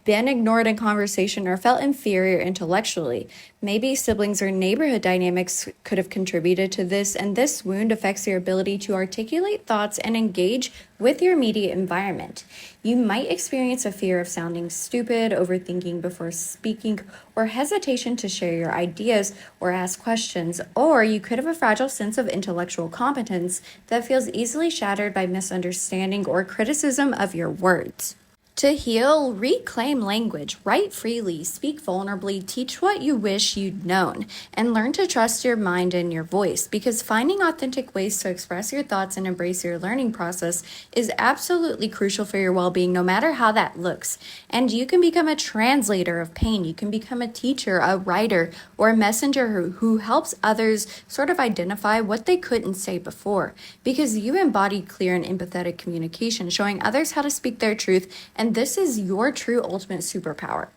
been ignored in conversation, or felt inferior intellectually. Maybe siblings or neighborhood dynamics could have contributed to this, and this wound affects your ability to articulate thoughts and engage with your immediate environment. You might experience a fear of sounding stupid, overthinking before speaking, or hesitation to share your ideas or ask questions, or you could have a fragile sense of intellectual competence that feels easily shattered by misunderstanding or criticism of your words. To heal, reclaim language, write freely, speak vulnerably, teach what you wish you'd known, and learn to trust your mind and your voice, because finding authentic ways to express your thoughts and embrace your learning process is absolutely crucial for your well-being, no matter how that looks. And you can become a translator of pain, you can become a teacher, a writer, or a messenger who helps others sort of identify what they couldn't say before, because you embody clear and empathetic communication, showing others how to speak their truth, and this is your true ultimate superpower.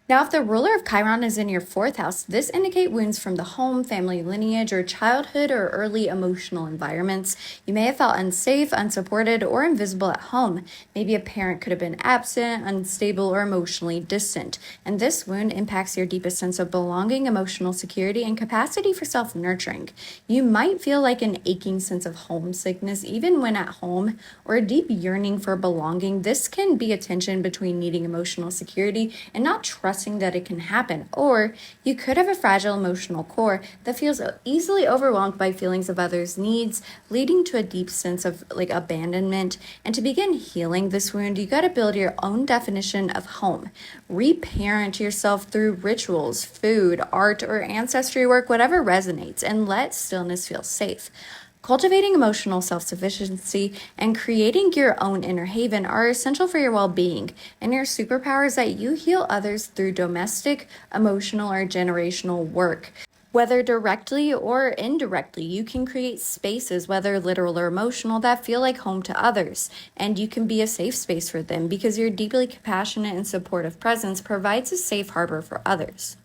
Now, if the ruler of Chiron is in your fourth house, this indicates wounds from the home, family lineage, or childhood or early emotional environments. You may have felt unsafe, unsupported, or invisible at home. Maybe a parent could have been absent, unstable, or emotionally distant. And this wound impacts your deepest sense of belonging, emotional security, and capacity for self-nurturing. You might feel like an aching sense of homesickness, even when at home, or a deep yearning for belonging. This can be a tension between needing emotional security and not trusting that it can happen. Or you could have a fragile emotional core that feels easily overwhelmed by feelings of others' needs, leading to a deep sense of abandonment. And to begin healing this wound, you got to build your own definition of home. Reparent yourself through rituals, food, art, or ancestry work, whatever resonates, and let stillness feel safe. Cultivating emotional self-sufficiency and creating your own inner haven are essential for your well-being, and your superpower is that you heal others through domestic, emotional, or generational work. Whether directly or indirectly, you can create spaces, whether literal or emotional, that feel like home to others, and you can be a safe space for them because your deeply compassionate and supportive presence provides a safe harbor for others.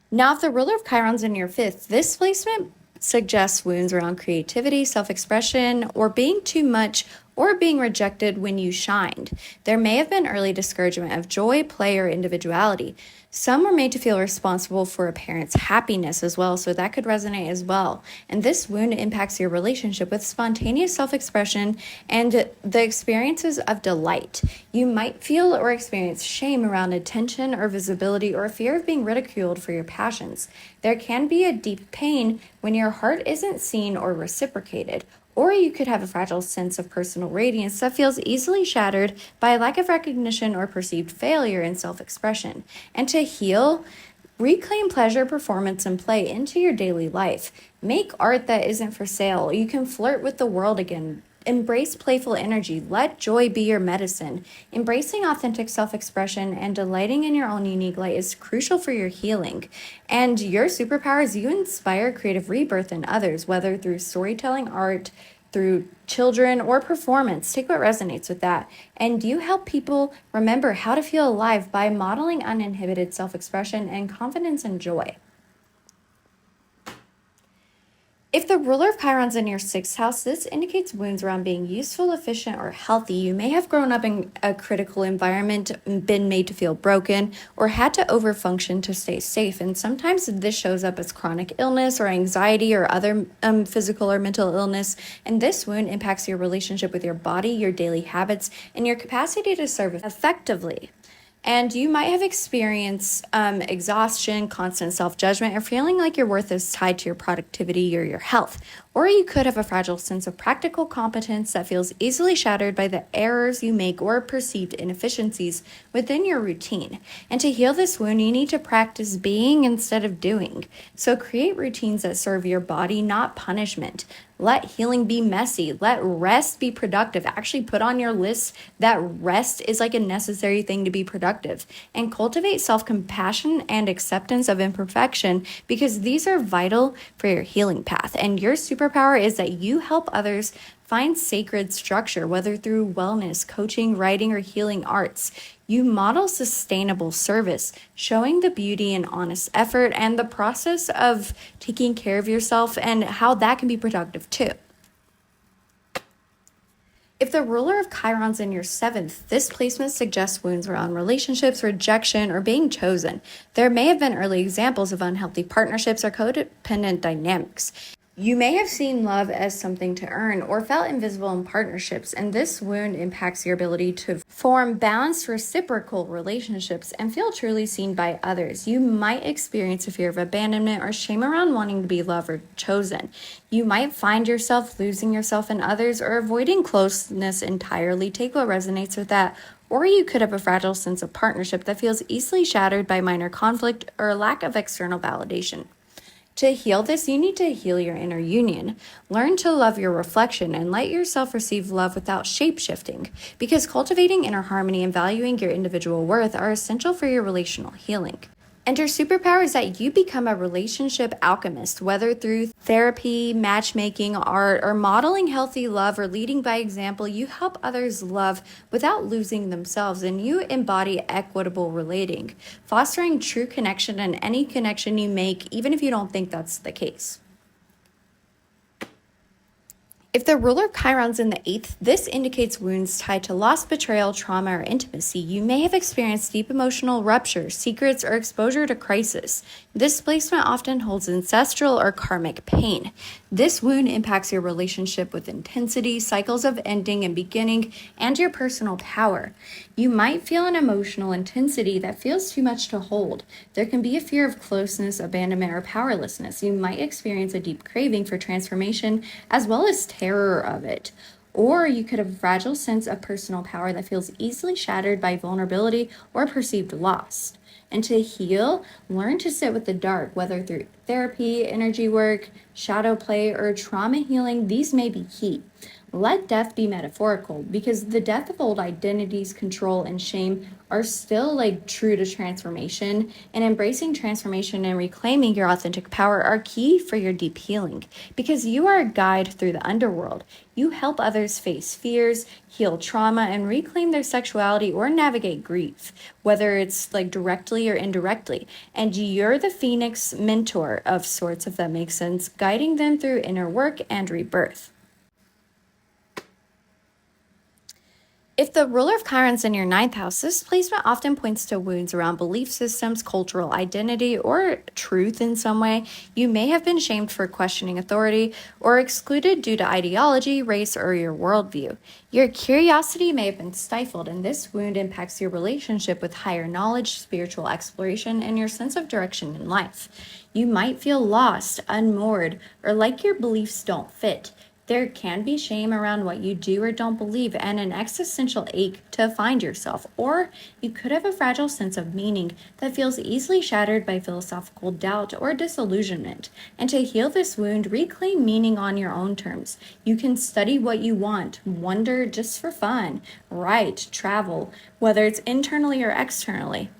Now, if the ruler of Chiron's in your fifth, this placement suggests wounds around creativity, self-expression, or being too much or being rejected when you shined. There may have been early discouragement of joy, play, or individuality. Some were made to feel responsible for a parent's happiness as well, so that could resonate as well. And this wound impacts your relationship with spontaneous self-expression and the experiences of delight. You might feel or experience shame around attention or visibility or fear of being ridiculed for your passions. There can be a deep pain when your heart isn't seen or reciprocated. Or you could have a fragile sense of personal radiance that feels easily shattered by a lack of recognition or perceived failure in self-expression. And to heal, reclaim pleasure, performance, and play into your daily life. Make art that isn't for sale. You can flirt with the world again. Embrace playful energy. Let joy be your medicine. Embracing authentic self-expression and delighting in your own unique light is crucial for your healing. And your superpowers, you inspire creative rebirth in others, whether through storytelling, art, through children, or performance. Take what resonates with that. And you help people remember how to feel alive by modeling uninhibited self-expression and confidence and joy. If the ruler of Chiron's in your 6th house, this indicates wounds around being useful, efficient, or healthy. You may have grown up in a critical environment, been made to feel broken, or had to overfunction to stay safe. And sometimes this shows up as chronic illness or anxiety or other physical or mental illness. And this wound impacts your relationship with your body, your daily habits, and your capacity to serve effectively. And you might have experienced exhaustion, constant self-judgment, or feeling like your worth is tied to your productivity or your health. Or you could have a fragile sense of practical competence that feels easily shattered by the errors you make or perceived inefficiencies within your routine. And to heal this wound, you need to practice being instead of doing. So create routines that serve your body, not punishment. Let healing be messy. Let rest be productive. Actually put on your list that rest is like a necessary thing to be productive. And cultivate self-compassion and acceptance of imperfection, because these are vital for your healing path. And your superpower is that you help others find sacred structure, whether through wellness, coaching, writing, or healing arts. You model sustainable service, showing the beauty in honest effort and the process of taking care of yourself and how that can be productive too. If the ruler of Chiron's in your 7th, this placement suggests wounds around relationships, rejection, or being chosen. There may have been early examples of unhealthy partnerships or codependent dynamics. You may have seen love as something to earn or felt invisible in partnerships, and this wound impacts your ability to form balanced reciprocal relationships and feel truly seen by others. You might experience a fear of abandonment or shame around wanting to be loved or chosen. You might find yourself losing yourself in others or avoiding closeness entirely. Take what resonates with that. Or you could have a fragile sense of partnership that feels easily shattered by minor conflict or a lack of external validation. To heal this, you need to heal your inner union. Learn to love your reflection and let yourself receive love without shape-shifting, because cultivating inner harmony and valuing your individual worth are essential for your relational healing. And your superpower is that you become a relationship alchemist, whether through therapy, matchmaking, art, or modeling healthy love or leading by example. You help others love without losing themselves, and you embody equitable relating, fostering true connection in any connection you make, even if you don't think that's the case. If the ruler of Chiron's in the 8th, this indicates wounds tied to loss, betrayal, trauma, or intimacy. You may have experienced deep emotional rupture, secrets, or exposure to crisis. This placement often holds ancestral or karmic pain. This wound impacts your relationship with intensity, cycles of ending and beginning, and your personal power. You might feel an emotional intensity that feels too much to hold. There can be a fear of closeness, abandonment, or powerlessness. You might experience a deep craving for transformation as well as terror of it. Or you could have a fragile sense of personal power that feels easily shattered by vulnerability or perceived loss. And to heal, learn to sit with the dark, whether through therapy, energy work, shadow play, or trauma healing. These may be key. Let death be metaphorical, because the death of old identities, control, and shame are still true to transformation, and embracing transformation and reclaiming your authentic power are key for your deep healing, because you are a guide through the underworld. You help others face fears, heal trauma, and reclaim their sexuality or navigate grief, whether it's directly or indirectly. And you're the Phoenix mentor of sorts, if that makes sense, guiding them through inner work and rebirth. If the ruler of Chiron's in your ninth house, this placement often points to wounds around belief systems, cultural identity, or truth in some way. You may have been shamed for questioning authority or excluded due to ideology, race, or your worldview. Your curiosity may have been stifled, and this wound impacts your relationship with higher knowledge, spiritual exploration, and your sense of direction in life. You might feel lost, unmoored, or like your beliefs don't fit. There can be shame around what you do or don't believe and an existential ache to find yourself, or you could have a fragile sense of meaning that feels easily shattered by philosophical doubt or disillusionment. And to heal this wound, reclaim meaning on your own terms. You can study what you want, wonder just for fun, write, travel, whether it's internally or externally.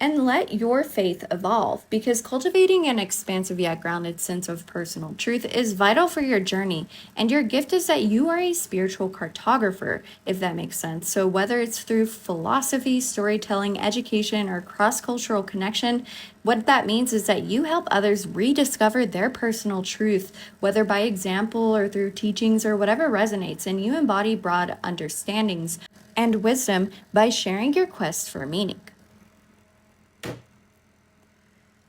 And let your faith evolve, because cultivating an expansive yet grounded sense of personal truth is vital for your journey. And your gift is that you are a spiritual cartographer, if that makes sense. So whether it's through philosophy, storytelling, education, or cross-cultural connection, what that means is that you help others rediscover their personal truth, whether by example or through teachings or whatever resonates, and you embody broad understandings and wisdom by sharing your quest for meaning.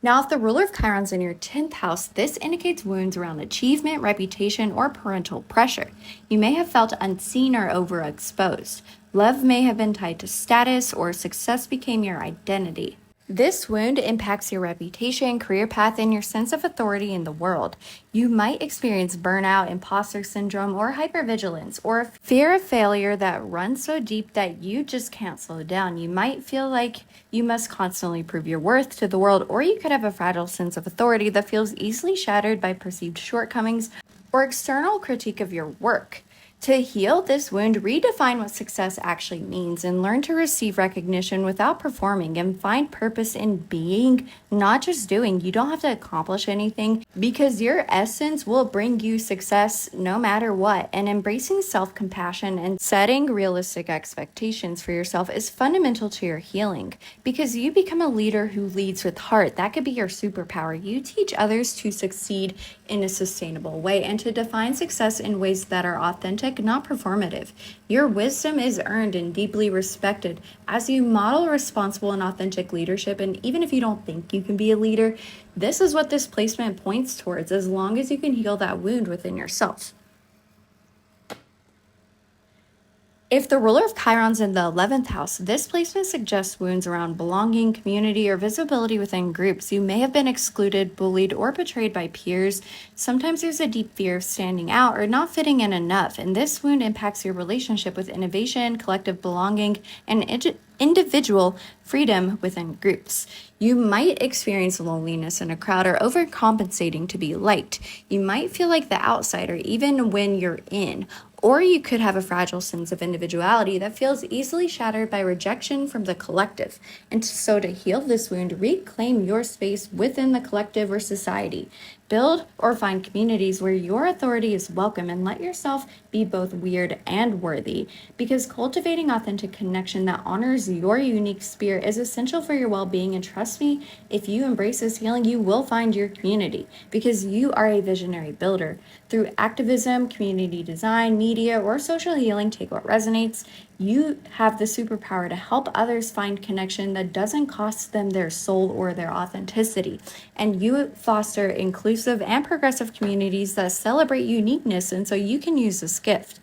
Now, if the ruler of Chiron's in your 10th house, this indicates wounds around achievement, reputation, or parental pressure. You may have felt unseen or overexposed. Love may have been tied to status, or success became your identity. This wound impacts your reputation, career path, and your sense of authority in the world. You might experience burnout, imposter syndrome, or hypervigilance, or a fear of failure that runs so deep that you just can't slow down. You might feel like you must constantly prove your worth to the world, or you could have a fragile sense of authority that feels easily shattered by perceived shortcomings or external critique of your work. To heal this wound, redefine what success actually means and learn to receive recognition without performing and find purpose in being, not just doing. You don't have to accomplish anything because your essence will bring you success no matter what. And embracing self-compassion and setting realistic expectations for yourself is fundamental to your healing, because you become a leader who leads with heart. That could be your superpower. You teach others to succeed in a sustainable way and to define success in ways that are authentic, not performative. Your wisdom is earned and deeply respected as you model responsible and authentic leadership. And even if you don't think you can be a leader, this is what this placement points towards, as long as you can heal that wound within yourself. If the ruler of Chiron's in the 11th house, this placement suggests wounds around belonging, community, or visibility within groups. You may have been excluded, bullied, or betrayed by peers. Sometimes there's a deep fear of standing out or not fitting in enough, and this wound impacts your relationship with innovation, collective belonging, and individual freedom within groups. You might experience loneliness in a crowd or overcompensating to be liked. You might feel like the outsider even when you're in. Or you could have a fragile sense of individuality that feels easily shattered by rejection from the collective. And so to heal this wound, reclaim your space within the collective or society. Build or find communities where your authority is welcome, and let yourself be both weird and worthy, because cultivating authentic connection that honors your unique spirit is essential for your well-being. And trust me, if you embrace this healing, you will find your community, because you are a visionary builder. Through activism, community design, media, or social healing, take what resonates. You have the superpower to help others find connection that doesn't cost them their soul or their authenticity. And you foster inclusive and progressive communities that celebrate uniqueness, and so you can use this gift.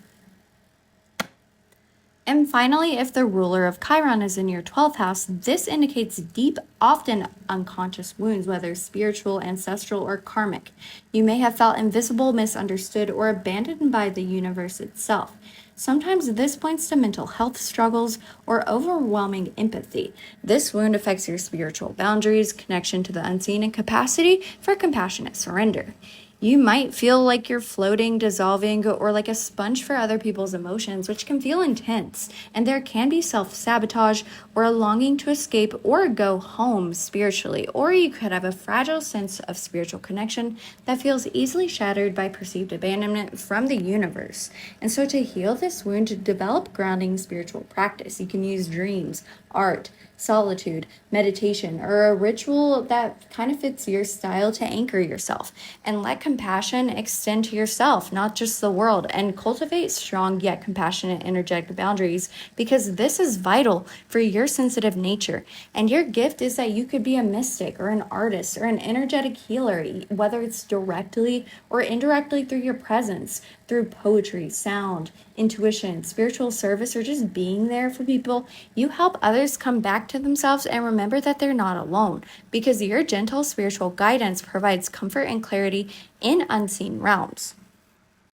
And finally, if the ruler of Chiron is in your 12th house, this indicates deep, often unconscious wounds, whether spiritual, ancestral, or karmic. You may have felt invisible, misunderstood, or abandoned by the universe itself. Sometimes this points to mental health struggles or overwhelming empathy. This wound affects your spiritual boundaries, connection to the unseen, and capacity for compassionate surrender. You might feel like you're floating, dissolving, or like a sponge for other people's emotions, which can feel intense. And there can be self-sabotage or a longing to escape or go home spiritually. Or you could have a fragile sense of spiritual connection that feels easily shattered by perceived abandonment from the universe. And so to heal this wound, to develop grounding spiritual practice, you can use dreams, art, solitude, meditation, or a ritual that kind of fits your style to anchor yourself. And let compassion extend to yourself, not just the world, and cultivate strong yet compassionate energetic boundaries, because this is vital for your sensitive nature. And your gift is that you could be a mystic or an artist or an energetic healer, whether it's directly or indirectly through your presence, through poetry, sound, intuition, spiritual service, or just being there for people. You help others come back to themselves and remember that they're not alone, because your gentle spiritual guidance provides comfort and clarity in unseen realms.